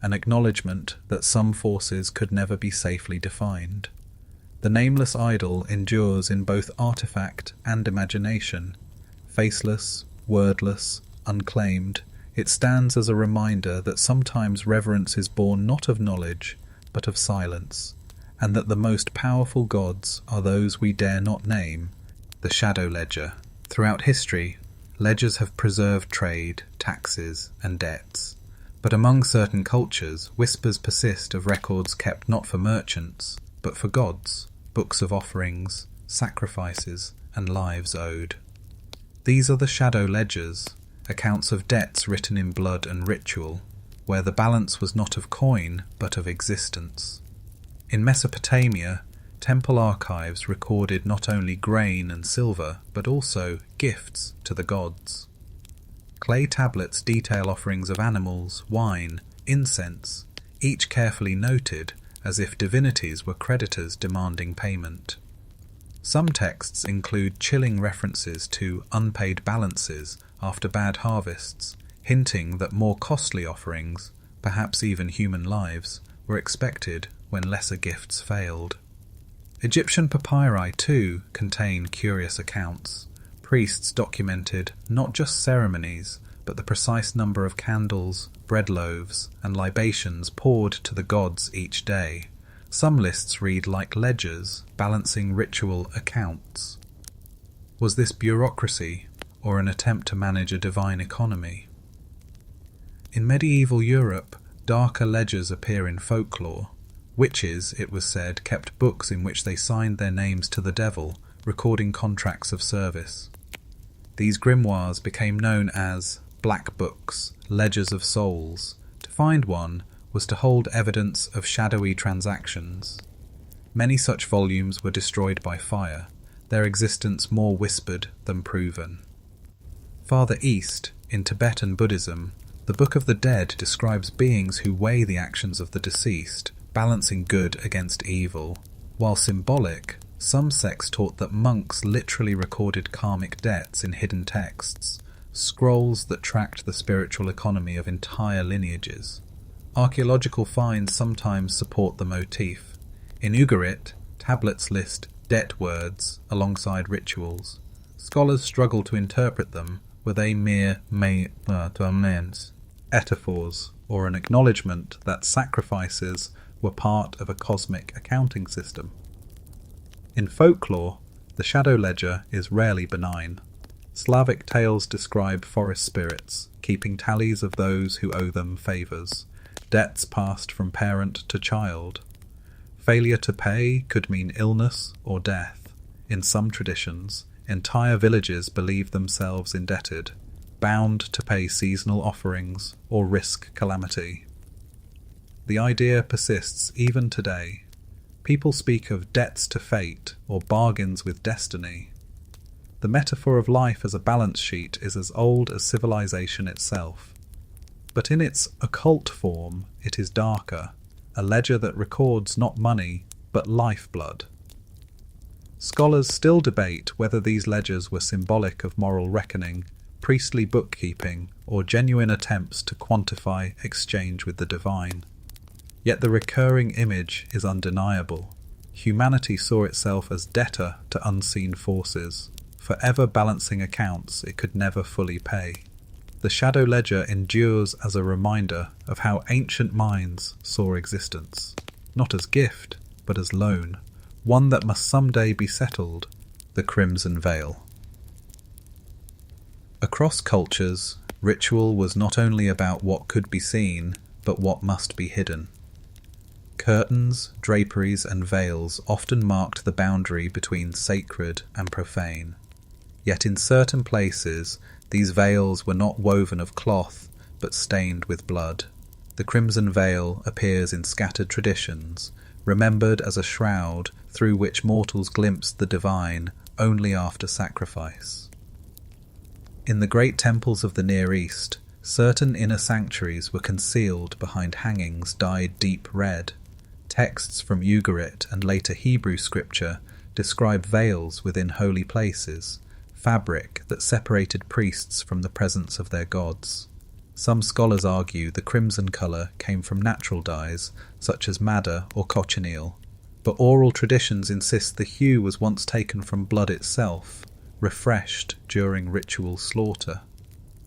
an acknowledgement that some forces could never be safely defined. The nameless idol endures in both artifact and imagination. Faceless, wordless, unclaimed, it stands as a reminder that sometimes reverence is born not of knowledge, but of silence, and that the most powerful gods are those we dare not name. The shadow ledger. Throughout history, ledgers have preserved trade, taxes, and debts. But among certain cultures, whispers persist of records kept not for merchants, but for gods, books of offerings, sacrifices, and lives owed. These are the shadow ledgers, accounts of debts written in blood and ritual, where the balance was not of coin, but of existence. In Mesopotamia, temple archives recorded not only grain and silver, but also gifts to the gods. Clay tablets detail offerings of animals, wine, incense, each carefully noted as if divinities were creditors demanding payment. Some texts include chilling references to unpaid balances after bad harvests, hinting that more costly offerings, perhaps even human lives, were expected when lesser gifts failed. Egyptian papyri, too, contain curious accounts. Priests documented not just ceremonies, but the precise number of candles, bread loaves, and libations poured to the gods each day. Some lists read like ledgers, balancing ritual accounts. Was this bureaucracy, or an attempt to manage a divine economy? In medieval Europe, darker ledgers appear in folklore. Witches, it was said, kept books in which they signed their names to the devil, recording contracts of service. These grimoires became known as black books, ledgers of souls. To find one was to hold evidence of shadowy transactions. Many such volumes were destroyed by fire. their existence more whispered than proven. Farther east, in Tibetan Buddhism, the Book of the Dead describes beings who weigh the actions of the deceased, balancing good against evil. While symbolic, some sects taught that monks literally recorded karmic debts in hidden texts, scrolls that tracked the spiritual economy of entire lineages. Archaeological finds sometimes support the motif. In Ugarit, tablets list debt words alongside rituals. Scholars struggle to interpret them. Were they mere metaphors, or an acknowledgement that sacrifices were part of a cosmic accounting system? In folklore, the shadow ledger is rarely benign. Slavic tales describe forest spirits, keeping tallies of those who owe them favours, debts passed from parent to child. Failure to pay could mean illness or death. In some traditions, entire villages believe themselves indebted, bound to pay seasonal offerings or risk calamity. The idea persists even today. People speak of debts to fate or bargains with destiny. The metaphor of life as a balance sheet is as old as civilization itself. But in its occult form, it is darker, a ledger that records not money, but lifeblood. Scholars still debate whether these ledgers were symbolic of moral reckoning, priestly bookkeeping, or genuine attempts to quantify exchange with the divine. Yet the recurring image is undeniable. Humanity saw itself as debtor to unseen forces, forever balancing accounts it could never fully pay. The shadow ledger endures as a reminder of how ancient minds saw existence, not as gift, but as loan, one that must someday be settled, the crimson veil. Across cultures, ritual was not only about what could be seen, but what must be hidden. Curtains, draperies, and veils often marked the boundary between sacred and profane. Yet in certain places, these veils were not woven of cloth, but stained with blood. The crimson veil appears in scattered traditions, remembered as a shroud through which mortals glimpsed the divine only after sacrifice. In the great temples of the Near East, certain inner sanctuaries were concealed behind hangings dyed deep red. Texts from Ugarit and later Hebrew scripture describe veils within holy places, fabric that separated priests from the presence of their gods. Some scholars argue the crimson colour came from natural dyes, such as madder or cochineal, but oral traditions insist the hue was once taken from blood itself, refreshed during ritual slaughter.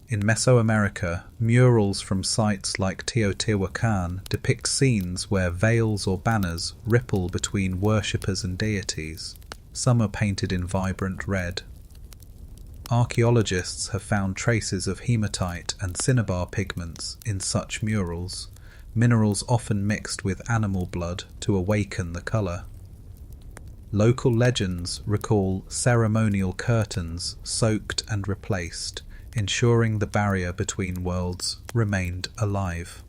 In Mesoamerica, murals from sites like Teotihuacan depict scenes where veils or banners ripple between worshippers and deities. Some are painted in vibrant red. Archaeologists have found traces of hematite and cinnabar pigments in such murals, minerals often mixed with animal blood to awaken the colour. Local legends recall ceremonial curtains soaked and replaced, ensuring the barrier between worlds remained alive.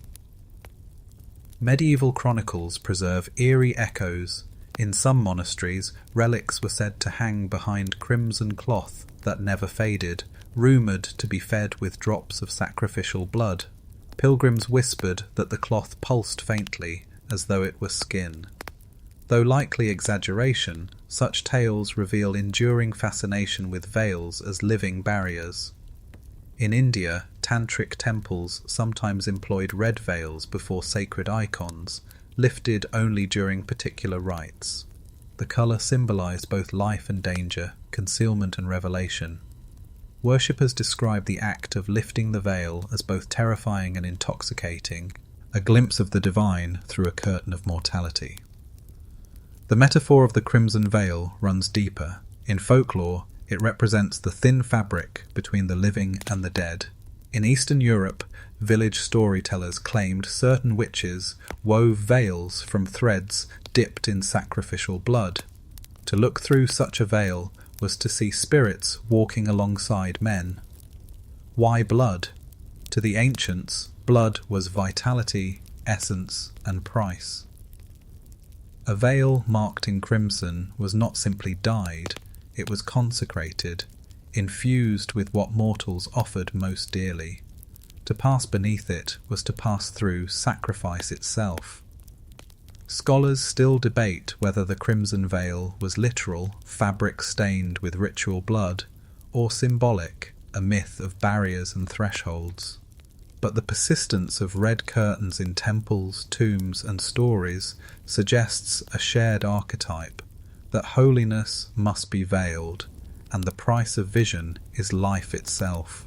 Medieval chronicles preserve eerie echoes. In some monasteries, relics were said to hang behind crimson cloth that never faded, rumoured to be fed with drops of sacrificial blood. Pilgrims whispered that the cloth pulsed faintly, as though it were skin. Though likely exaggeration, such tales reveal enduring fascination with veils as living barriers. In India, tantric temples sometimes employed red veils before sacred icons, lifted only during particular rites. The colour symbolised both life and danger, concealment and revelation. Worshippers describe the act of lifting the veil as both terrifying and intoxicating, a glimpse of the divine through a curtain of mortality. The metaphor of the crimson veil runs deeper. In folklore, it represents the thin fabric between the living and the dead. In Eastern Europe, village storytellers claimed certain witches wove veils from threads dipped in sacrificial blood. To look through such a veil was to see spirits walking alongside men. Why blood? To the ancients, blood was vitality, essence, and price. A veil marked in crimson was not simply dyed, It was consecrated, infused with what mortals offered most dearly. To pass beneath it was to pass through sacrifice itself. Scholars still debate whether the crimson veil was literal, fabric stained with ritual blood, or symbolic, a myth of barriers and thresholds. But the persistence of red curtains in temples, tombs, and stories suggests a shared archetype, that holiness must be veiled, and the price of vision is life itself.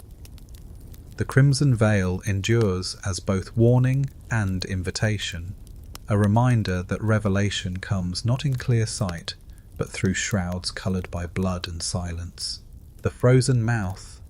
The crimson veil endures as both warning and invitation, a reminder that revelation comes not in clear sight, but through shrouds coloured by blood and silence. The frozen mouth.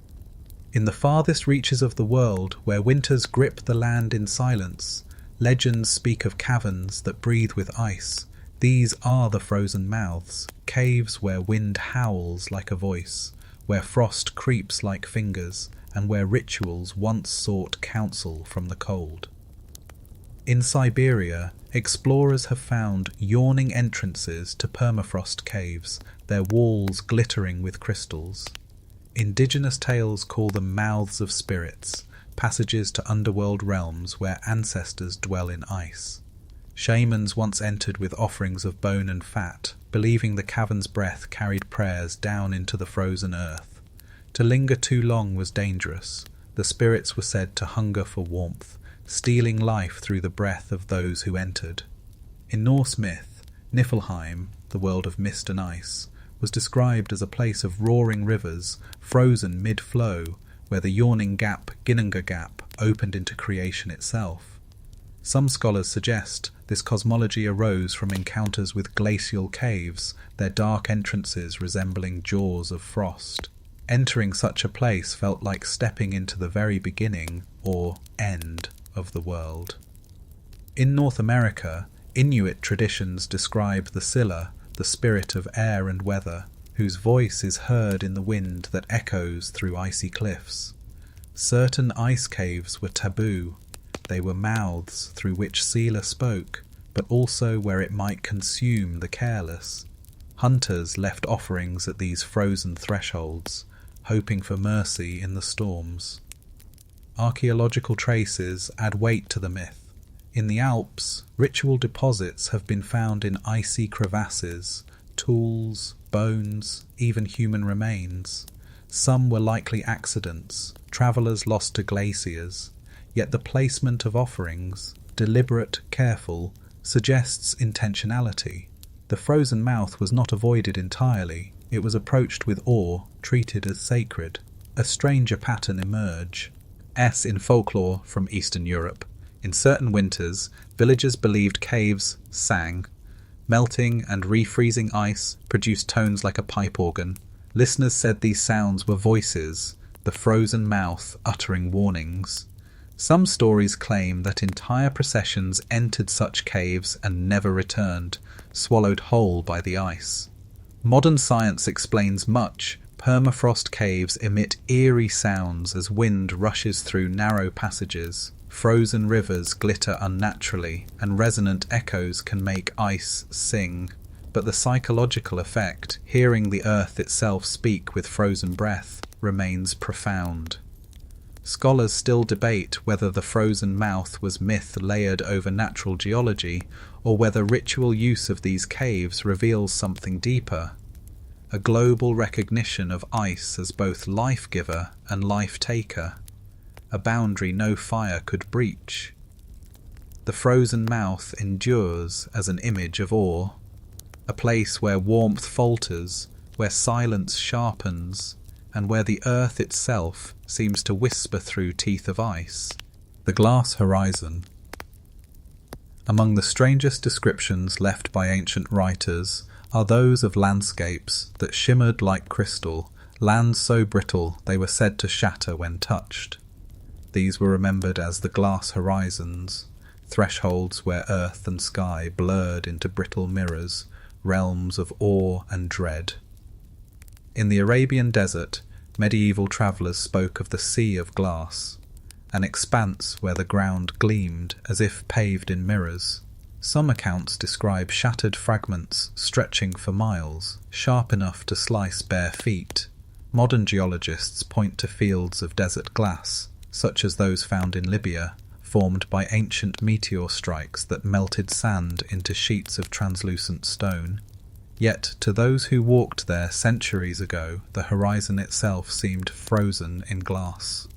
In the farthest reaches of the world, where winters grip the land in silence, legends speak of caverns that breathe with ice. These are the frozen mouths, caves where wind howls like a voice, where frost creeps like fingers, and where rituals once sought counsel from the cold. In Siberia, explorers have found yawning entrances to permafrost caves, their walls glittering with crystals. Indigenous tales call them mouths of spirits, passages to underworld realms where ancestors dwell in ice. Shamans once entered with offerings of bone and fat, believing the cavern's breath carried prayers down into the frozen earth. To linger too long was dangerous. The spirits were said to hunger for warmth, stealing life through the breath of those who entered. In Norse myth, Niflheim, the world of mist and ice, was described as a place of roaring rivers, frozen mid-flow, where the yawning gap, Ginnunga Gap, opened into creation itself. Some scholars suggest this cosmology arose from encounters with glacial caves, their dark entrances resembling jaws of frost. Entering such a place felt like stepping into the very beginning, or end, of the world. In North America, Inuit traditions describe the Scylla, the spirit of air and weather, whose voice is heard in the wind that echoes through icy cliffs. Certain ice caves were taboo. They were mouths through which Scylla spoke, but also where it might consume the careless. Hunters left offerings at these frozen thresholds, hoping for mercy in the storms. Archaeological traces add weight to the myth. In the Alps, ritual deposits have been found in icy crevasses, tools, bones, even human remains. Some were likely accidents, travellers lost to glaciers, yet the placement of offerings, deliberate, careful, suggests intentionality. The frozen mouth was not avoided entirely, it was approached with awe, treated as sacred. A stranger pattern emerge. In folklore from Eastern Europe. In certain winters, villagers believed caves sang. Melting and refreezing ice produced tones like a pipe organ. Listeners said these sounds were voices, the frozen mouth uttering warnings. Some stories claim that entire processions entered such caves and never returned, swallowed whole by the ice. Modern science explains much. Permafrost caves emit eerie sounds as wind rushes through narrow passages. Frozen rivers glitter unnaturally, and resonant echoes can make ice sing. But the psychological effect, hearing the earth itself speak with frozen breath, remains profound. Scholars still debate whether the frozen mouth was myth layered over natural geology, or whether ritual use of these caves reveals something deeper. A global recognition of ice as both life-giver and life-taker, a boundary no fire could breach. The frozen mouth endures as an image of awe, a place where warmth falters, where silence sharpens, and where the earth itself seems to whisper through teeth of ice. The glass horizon. Among the strangest descriptions left by ancient writers are those of landscapes that shimmered like crystal, lands so brittle they were said to shatter when touched. These were remembered as the glass horizons, thresholds where earth and sky blurred into brittle mirrors, realms of awe and dread. In the Arabian desert, medieval travellers spoke of the sea of glass, an expanse where the ground gleamed as if paved in mirrors. Some accounts describe shattered fragments stretching for miles, sharp enough to slice bare feet. Modern geologists point to fields of desert glass, such as those found in Libya, formed by ancient meteor strikes that melted sand into sheets of translucent stone. Yet, to those who walked there centuries ago, the horizon itself seemed frozen in glass.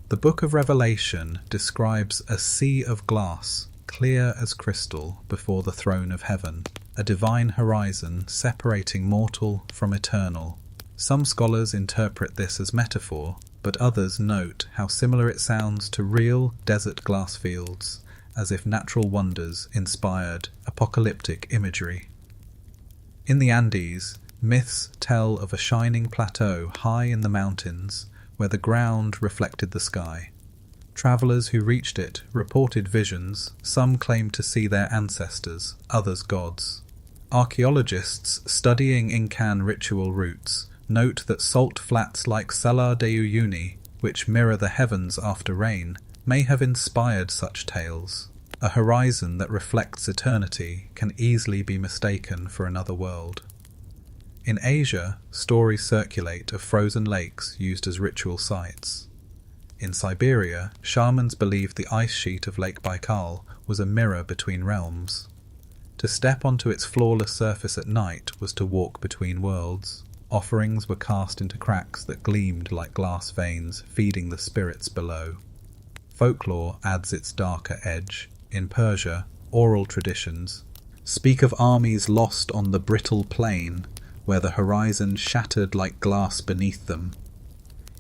The Book of Revelation describes a sea of glass, clear as crystal, before the throne of heaven, a divine horizon separating mortal from eternal. Some scholars interpret this as metaphor, but others note how similar it sounds to real desert glass fields, as if natural wonders inspired apocalyptic imagery. In the Andes, myths tell of a shining plateau high in the mountains where the ground reflected the sky. Travelers who reached it reported visions. Some claimed to see their ancestors, others gods. Archaeologists studying Incan ritual routes note that salt flats like Salar de Uyuni, which mirror the heavens after rain, may have inspired such tales. A horizon that reflects eternity can easily be mistaken for another world. In Asia, stories circulate of frozen lakes used as ritual sites. In Siberia, shamans believed the ice sheet of Lake Baikal was a mirror between realms. To step onto its flawless surface at night was to walk between worlds. Offerings were cast into cracks that gleamed like glass veins, feeding the spirits below. Folklore adds its darker edge. In Persia, oral traditions speak of armies lost on the brittle plain, where the horizon shattered like glass beneath them.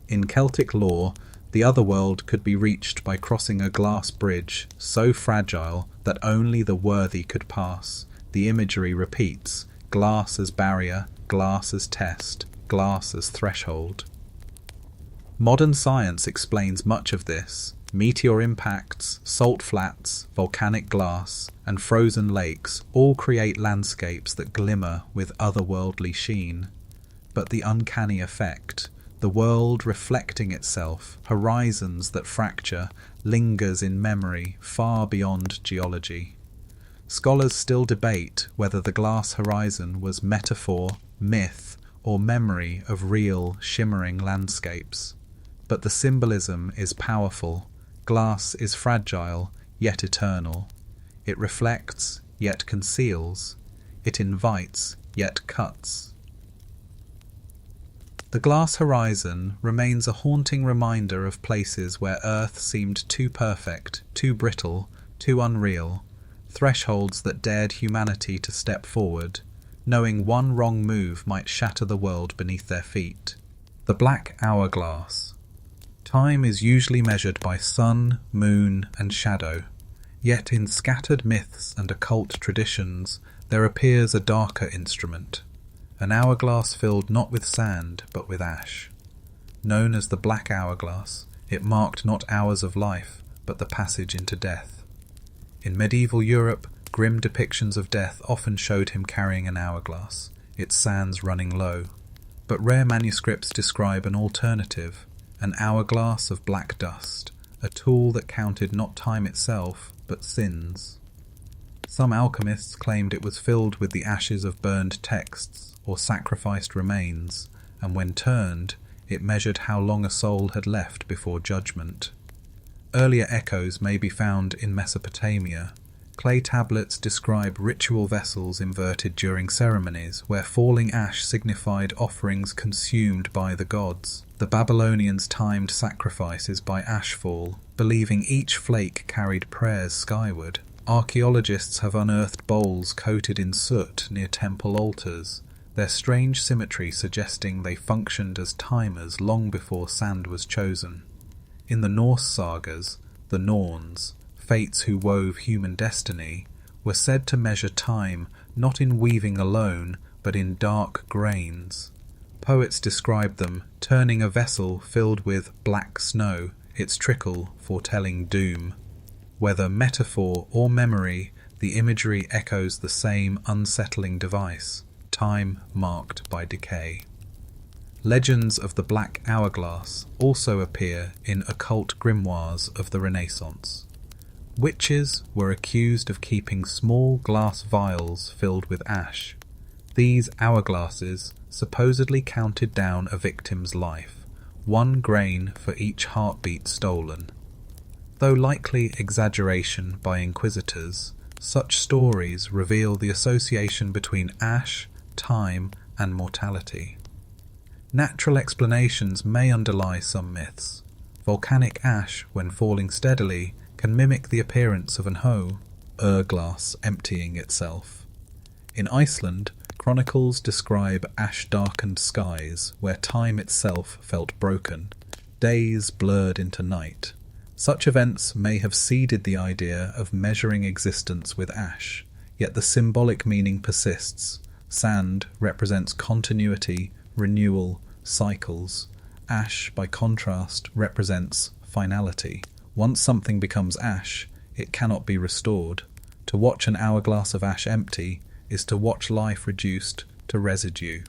In Celtic lore, the other world could be reached by crossing a glass bridge so fragile that only the worthy could pass. The imagery repeats: glass as barrier, glass as test, glass as threshold. Modern science explains much of this. Meteor impacts, salt flats, volcanic glass, and frozen lakes all create landscapes that glimmer with otherworldly sheen. But the uncanny effect, the world reflecting itself, horizons that fracture, lingers in memory far beyond geology. Scholars still debate whether the glass horizon was metaphor, myth, or memory of real, shimmering landscapes. But the symbolism is powerful. Glass is fragile, yet eternal. It reflects, yet conceals. It invites, yet cuts. The glass horizon remains a haunting reminder of places where Earth seemed too perfect, too brittle, too unreal, thresholds that dared humanity to step forward, knowing one wrong move might shatter the world beneath their feet. The black hourglass. Time is usually measured by sun, moon, and shadow, yet in scattered myths and occult traditions there appears a darker instrument, an hourglass filled not with sand but with ash. Known as the black hourglass, it marked not hours of life but the passage into death. In medieval Europe, grim depictions of death often showed him carrying an hourglass, its sands running low, but rare manuscripts describe an alternative, an hourglass of black dust, a tool that counted not time itself, but sins. Some alchemists claimed it was filled with the ashes of burned texts or sacrificed remains, and when turned, it measured how long a soul had left before judgment. Earlier echoes may be found in Mesopotamia. Clay tablets describe ritual vessels inverted during ceremonies, where falling ash signified offerings consumed by the gods. The Babylonians timed sacrifices by ashfall, believing each flake carried prayers skyward. Archaeologists have unearthed bowls coated in soot near temple altars, their strange symmetry suggesting they functioned as timers long before sand was chosen. In the Norse sagas, the Norns, fates who wove human destiny, were said to measure time not in weaving alone, but in dark grains. Poets describe them turning a vessel filled with black snow, its trickle foretelling doom. Whether metaphor or memory, the imagery echoes the same unsettling device, time marked by decay. Legends of the black hourglass also appear in occult grimoires of the Renaissance. Witches were accused of keeping small glass vials filled with ash. These hourglasses supposedly counted down a victim's life, 1 grain for each heartbeat stolen. Though likely exaggeration by inquisitors, such stories reveal the association between ash, time, and mortality. Natural explanations may underlie some myths. Volcanic ash, when falling steadily, can mimic the appearance of an hourglass emptying itself. In Iceland, chronicles describe ash-darkened skies where time itself felt broken, days blurred into night. Such events may have seeded the idea of measuring existence with ash, yet the symbolic meaning persists. Sand represents continuity, renewal, cycles. Ash, by contrast, represents finality. Once something becomes ash, it cannot be restored. To watch an hourglass of ash empty is to watch life reduced to residue.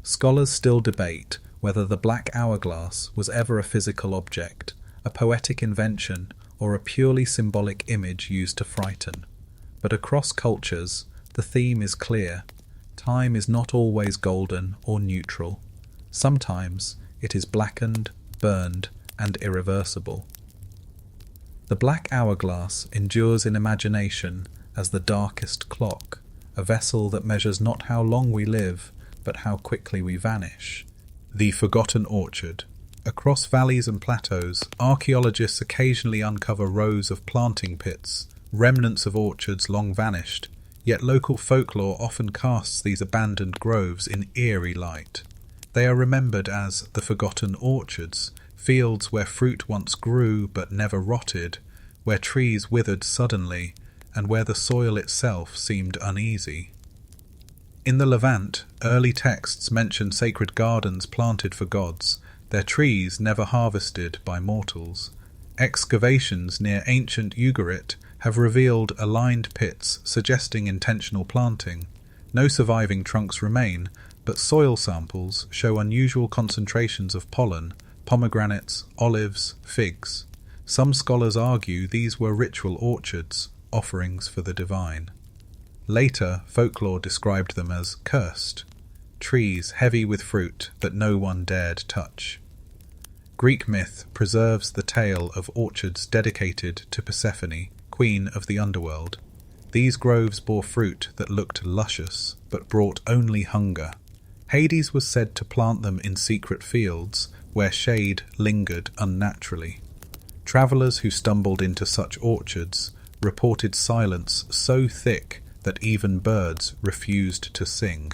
Scholars still debate whether the black hourglass was ever a physical object, a poetic invention, or a purely symbolic image used to frighten. But across cultures, the theme is clear. Time is not always golden or neutral. Sometimes it is blackened, burned, and irreversible. The black hourglass endures in imagination as the darkest clock, a vessel that measures not how long we live, but how quickly we vanish. The forgotten orchard. Across valleys and plateaus, archaeologists occasionally uncover rows of planting pits, remnants of orchards long vanished, yet local folklore often casts these abandoned groves in eerie light. They are remembered as the forgotten orchards, fields where fruit once grew but never rotted, where trees withered suddenly, and where the soil itself seemed uneasy. In the Levant, early texts mention sacred gardens planted for gods, their trees never harvested by mortals. Excavations near ancient Ugarit have revealed aligned pits suggesting intentional planting. No surviving trunks remain, but soil samples show unusual concentrations of pollen, pomegranates, olives, figs. Some scholars argue these were ritual orchards, offerings for the divine. Later, folklore described them as cursed, trees heavy with fruit that no one dared touch. Greek myth preserves the tale of orchards dedicated to Persephone, queen of the underworld. These groves bore fruit that looked luscious, but brought only hunger. Hades was said to plant them in secret fields, where shade lingered unnaturally. Travellers who stumbled into such orchards reported silence so thick that even birds refused to sing.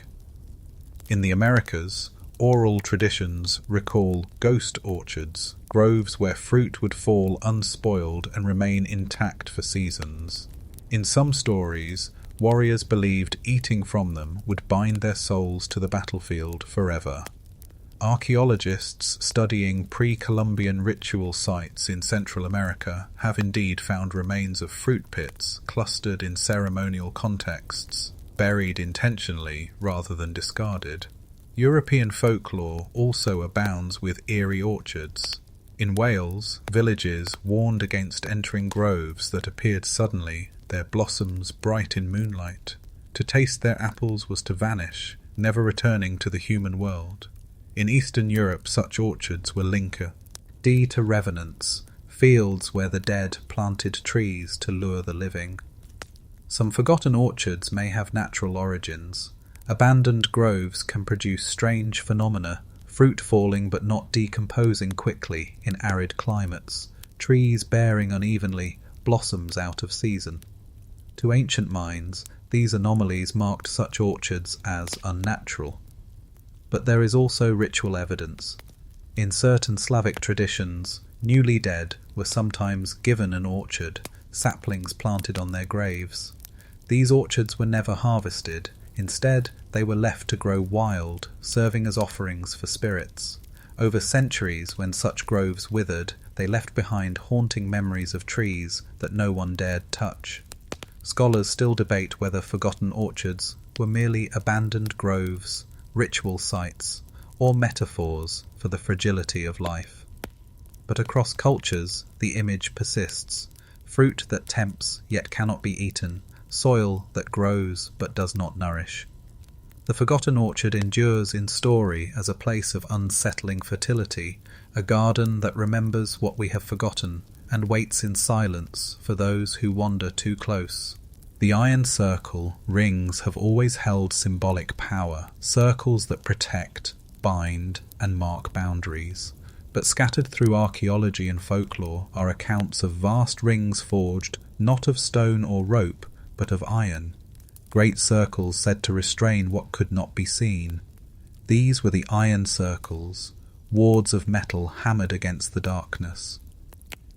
In the Americas, oral traditions recall ghost orchards, groves where fruit would fall unspoiled and remain intact for seasons. In some stories, warriors believed eating from them would bind their souls to the battlefield forever. Archaeologists studying pre-Columbian ritual sites in Central America have indeed found remains of fruit pits clustered in ceremonial contexts, buried intentionally rather than discarded. European folklore also abounds with eerie orchards. In Wales, villages warned against entering groves that appeared suddenly, their blossoms bright in moonlight. To taste their apples was to vanish, never returning to the human world. In Eastern Europe, such orchards were linker to revenants, fields where the dead planted trees to lure the living. Some forgotten orchards may have natural origins. Abandoned groves can produce strange phenomena, fruit falling but not decomposing quickly in arid climates, trees bearing unevenly, blossoms out of season. To ancient minds, these anomalies marked such orchards as unnatural. But there is also ritual evidence. In certain Slavic traditions, newly dead were sometimes given an orchard, saplings planted on their graves. These orchards were never harvested. Instead, they were left to grow wild, serving as offerings for spirits. Over centuries, when such groves withered, they left behind haunting memories of trees that no one dared touch. Scholars still debate whether forgotten orchards were merely abandoned groves, ritual sites, or metaphors for the fragility of life. But across cultures, the image persists. fruit that tempts yet cannot be eaten, soil that grows but does not nourish. The forgotten orchard endures in story as a place of unsettling fertility, a garden that remembers what we have forgotten and waits in silence for those who wander too close. The iron circle rings have always held symbolic power, circles that protect, bind, and mark boundaries. But scattered through archaeology and folklore are accounts of vast rings forged not of stone or rope, but of iron, great circles said to restrain what could not be seen. These were the iron circles, wards of metal hammered against the darkness.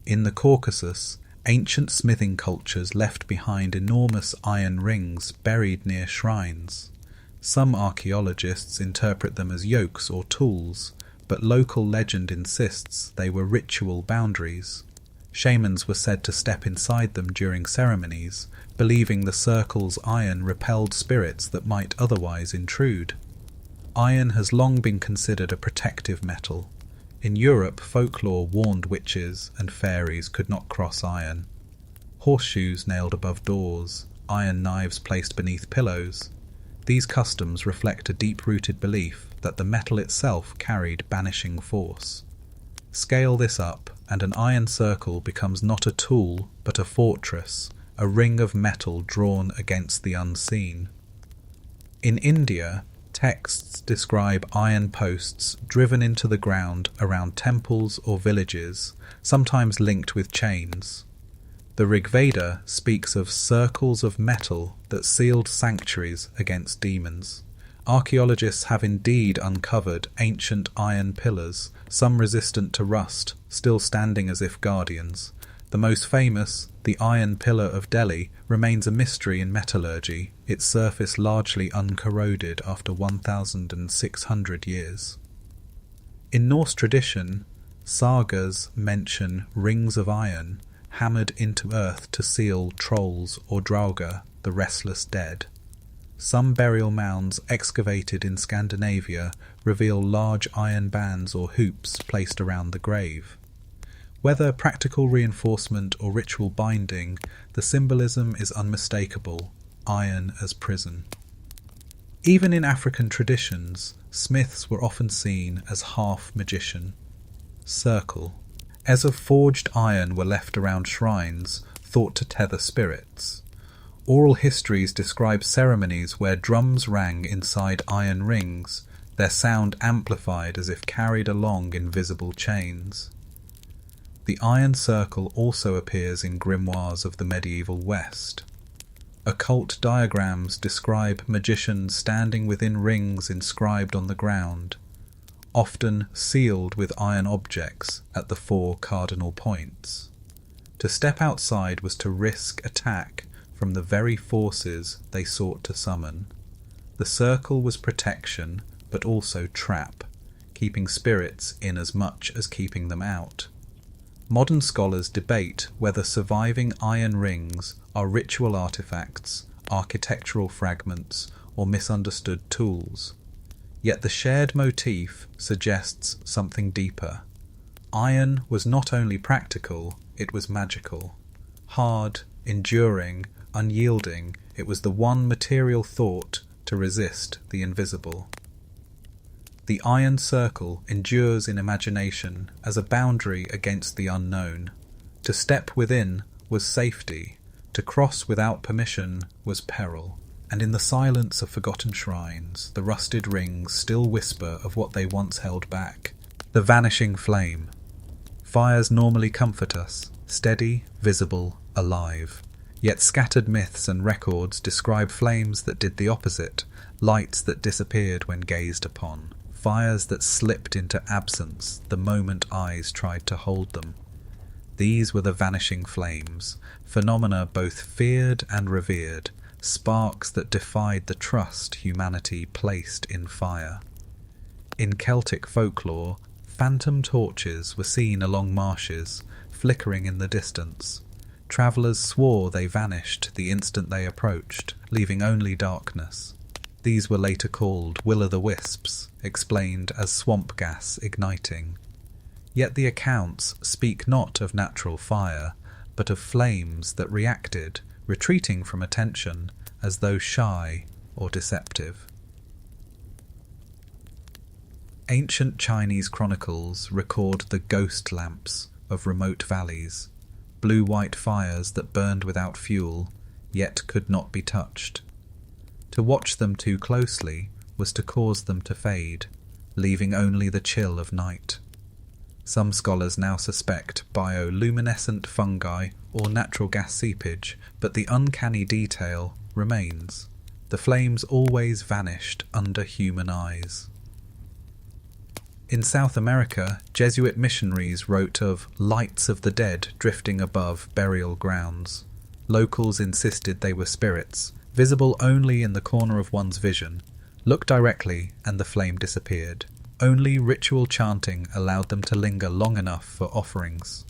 In the Caucasus, ancient smithing cultures left behind enormous iron rings buried near shrines. Some archaeologists interpret them as yokes or tools, but local legend insists they were ritual boundaries. Shamans were said to step inside them during ceremonies, believing the circle's iron repelled spirits that might otherwise intrude. Iron has long been considered a protective metal. In Europe, folklore warned witches and fairies could not cross iron. Horseshoes nailed above doors, iron knives placed beneath pillows. These customs reflect a deep-rooted belief that the metal itself carried banishing force. Scale this up, and an iron circle becomes not a tool, but a fortress, a ring of metal drawn against the unseen. In India, texts describe iron posts driven into the ground around temples or villages, sometimes linked with chains. The Rig Veda speaks of circles of metal that sealed sanctuaries against demons. Archaeologists have indeed uncovered ancient iron pillars, some resistant to rust, still standing as if guardians. The most famous, the Iron Pillar of Delhi, remains a mystery in metallurgy, its surface largely uncorroded after 1,600 years. In Norse tradition, sagas mention rings of iron hammered into earth to seal trolls or drauga, the restless dead. Some burial mounds excavated in Scandinavia reveal large iron bands or hoops placed around the grave. Whether practical reinforcement or ritual binding, the symbolism is unmistakable: iron as prison. Even in African traditions, smiths were often seen as half-magician. Circle. As of forged iron were left around shrines, thought to tether spirits. Oral histories describe ceremonies where drums rang inside iron rings, their sound amplified as if carried along invisible chains. The iron circle also appears in grimoires of the medieval West. Occult diagrams describe magicians standing within rings inscribed on the ground, often sealed with iron objects at the 4 cardinal points. To step outside was to risk attack from the very forces they sought to summon. The circle was protection, but also trap, keeping spirits in as much as keeping them out. Modern scholars debate whether surviving iron rings are ritual artifacts, architectural fragments, or misunderstood tools. Yet the shared motif suggests something deeper. Iron was not only practical, it was magical. Hard, enduring, unyielding, it was the one material thought to resist the invisible. The iron circle endures in imagination as a boundary against the unknown. To step within was safety, to cross without permission was peril, and in the silence of forgotten shrines, the rusted rings still whisper of what they once held back. The vanishing flame. Fires normally comfort us, steady, visible, alive. Yet scattered myths and records describe flames that did the opposite, lights that disappeared when gazed upon, fires that slipped into absence the moment eyes tried to hold them. These were the vanishing flames, phenomena both feared and revered, sparks that defied the trust humanity placed in fire. In Celtic folklore, phantom torches were seen along marshes, flickering in the distance. Travellers swore they vanished the instant they approached, leaving only darkness. These were later called will-o'-the-wisps, explained as swamp gas igniting. Yet the accounts speak not of natural fire, but of flames that reacted, retreating from attention, as though shy or deceptive. Ancient Chinese chronicles record the ghost lamps of remote valleys, blue-white fires that burned without fuel, yet could not be touched. To watch them too closely was to cause them to fade, leaving only the chill of night. Some scholars now suspect bioluminescent fungi or natural gas seepage, but the uncanny detail remains. The flames always vanished under human eyes. In South America, Jesuit missionaries wrote of lights of the dead drifting above burial grounds. Locals insisted they were spirits, visible only in the corner of one's vision. Look directly and the flame disappeared. Only ritual chanting allowed them to linger long enough for offerings.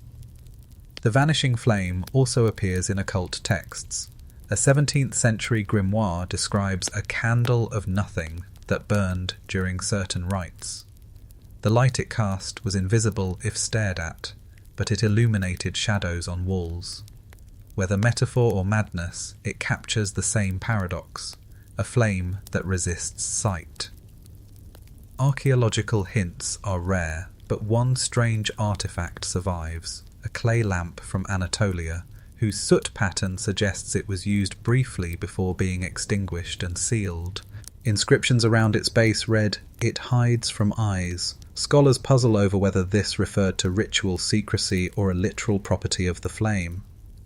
The vanishing flame also appears in occult texts. A 17th century grimoire describes a candle of nothing that burned during certain rites. The light it cast was invisible if stared at, but it illuminated shadows on walls. Whether metaphor or madness, it captures the same paradox, a flame that resists sight. Archaeological hints are rare, but one strange artifact survives, a clay lamp from Anatolia, whose soot pattern suggests it was used briefly before being extinguished and sealed. Inscriptions around its base read, "It hides from eyes." Scholars puzzle over whether this referred to ritual secrecy or a literal property of the flame.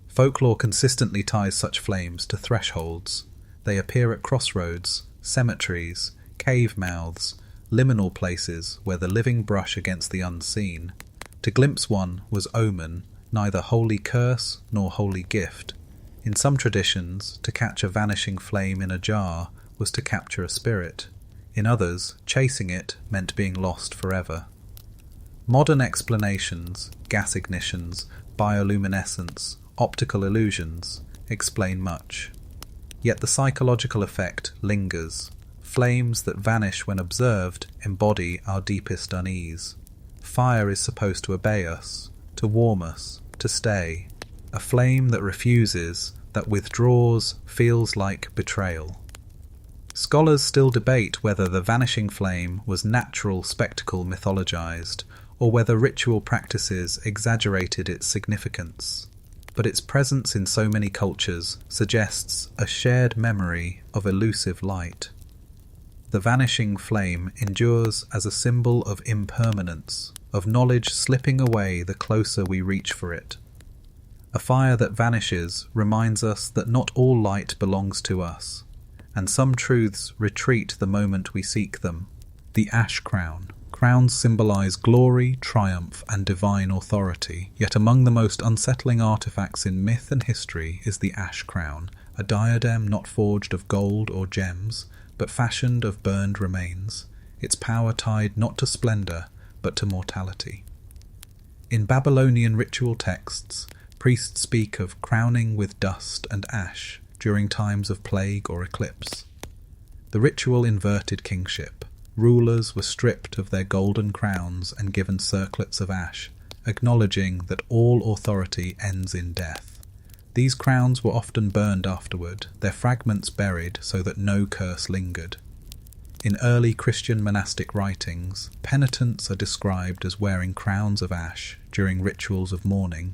Folklore consistently ties such flames to thresholds. They appear at crossroads, cemeteries, cave mouths, liminal places where the living brush against the unseen. To glimpse one was omen, neither holy curse nor holy gift. In some traditions, to catch a vanishing flame in a jar was to capture a spirit. In others, chasing it meant being lost forever. Modern explanations, gas ignitions, bioluminescence, optical illusions, explain much. Yet the psychological effect lingers. Flames that vanish when observed embody our deepest unease. Fire is supposed to obey us, to warm us, to stay. A flame that refuses, that withdraws, feels like betrayal. Scholars still debate whether the vanishing flame was natural spectacle mythologized, or whether ritual practices exaggerated its significance. But its presence in so many cultures suggests a shared memory of elusive light. The vanishing flame endures as a symbol of impermanence, of knowledge slipping away the closer we reach for it. A fire that vanishes reminds us that not all light belongs to us, and some truths retreat the moment we seek them. The ash crown. Crowns symbolize glory, triumph, and divine authority, yet among the most unsettling artifacts in myth and history is the ash crown, a diadem not forged of gold or gems, but fashioned of burned remains, its power tied not to splendor, but to mortality. In Babylonian ritual texts, priests speak of crowning with dust and ash during times of plague or eclipse. The ritual inverted kingship. Rulers were stripped of their golden crowns and given circlets of ash, acknowledging that all authority ends in death. These crowns were often burned afterward, their fragments buried so that no curse lingered. In early Christian monastic writings, penitents are described as wearing crowns of ash during rituals of mourning.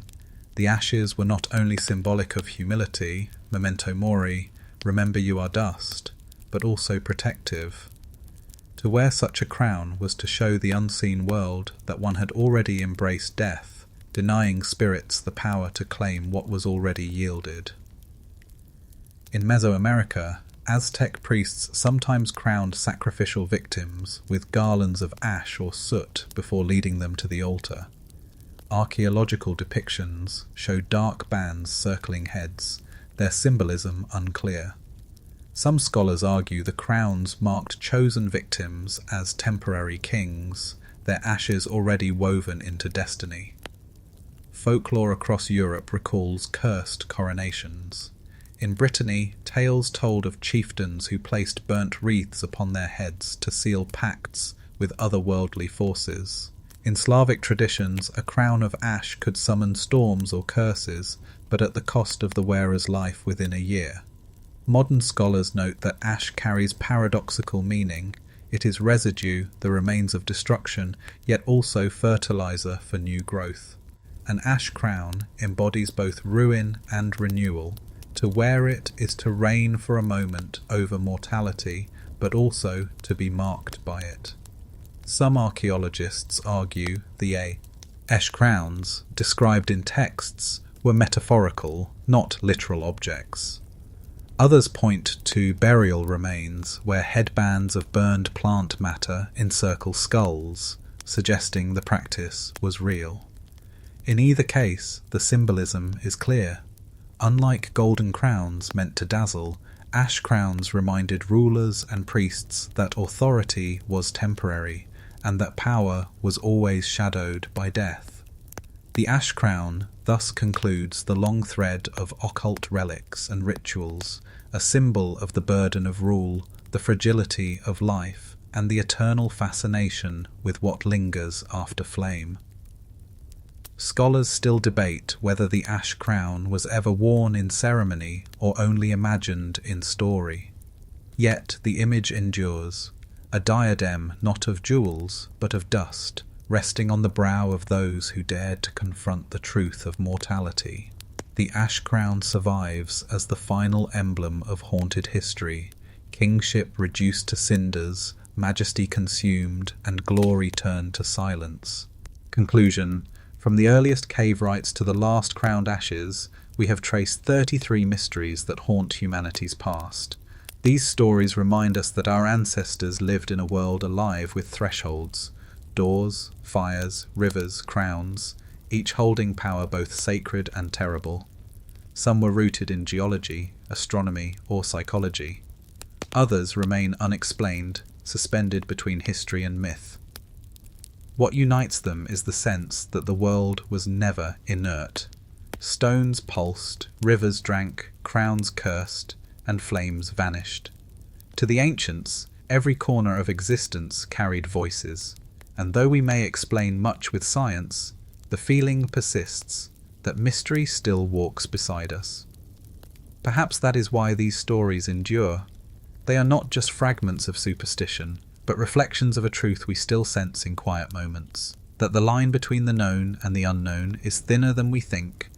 The ashes were not only symbolic of humility, memento mori, remember you are dust, but also protective. To wear such a crown was to show the unseen world that one had already embraced death, denying spirits the power to claim what was already yielded. In Mesoamerica, Aztec priests sometimes crowned sacrificial victims with garlands of ash or soot before leading them to the altar. Archaeological depictions show dark bands circling heads, their symbolism unclear. Some scholars argue the crowns marked chosen victims as temporary kings, their ashes already woven into destiny. Folklore across Europe recalls cursed coronations. In Brittany, tales told of chieftains who placed burnt wreaths upon their heads to seal pacts with otherworldly forces. In Slavic traditions, a crown of ash could summon storms or curses, but at the cost of the wearer's life within a year. Modern scholars note that ash carries paradoxical meaning. It is residue, the remains of destruction, yet also fertilizer for new growth. An ash crown embodies both ruin and renewal. To wear it is to reign for a moment over mortality, but also to be marked by it. Some archaeologists argue the ash crowns, described in texts, were metaphorical, not literal objects. Others point to burial remains where headbands of burned plant matter encircle skulls, suggesting the practice was real. In either case, the symbolism is clear. Unlike golden crowns meant to dazzle, ash crowns reminded rulers and priests that authority was temporary, and that power was always shadowed by death. The ash crown thus concludes the long thread of occult relics and rituals, a symbol of the burden of rule, the fragility of life, and the eternal fascination with what lingers after flame. Scholars still debate whether the ash crown was ever worn in ceremony or only imagined in story. Yet the image endures, a diadem not of jewels but of dust, resting on the brow of those who dared to confront the truth of mortality. The ash crown survives as the final emblem of haunted history, kingship reduced to cinders, majesty consumed, and glory turned to silence. Conclusion. From the earliest cave rites to the last crowned ashes, we have traced 33 mysteries that haunt humanity's past. These stories remind us that our ancestors lived in a world alive with thresholds, doors, fires, rivers, crowns, each holding power both sacred and terrible. Some were rooted in geology, astronomy, or psychology. Others remain unexplained, suspended between history and myth. What unites them is the sense that the world was never inert. Stones pulsed, rivers drank, crowns cursed, and flames vanished. To the ancients, every corner of existence carried voices, and though we may explain much with science, the feeling persists that mystery still walks beside us. Perhaps that is why these stories endure. They are not just fragments of superstition, but reflections of a truth we still sense in quiet moments, that the line between the known and the unknown is thinner than we think,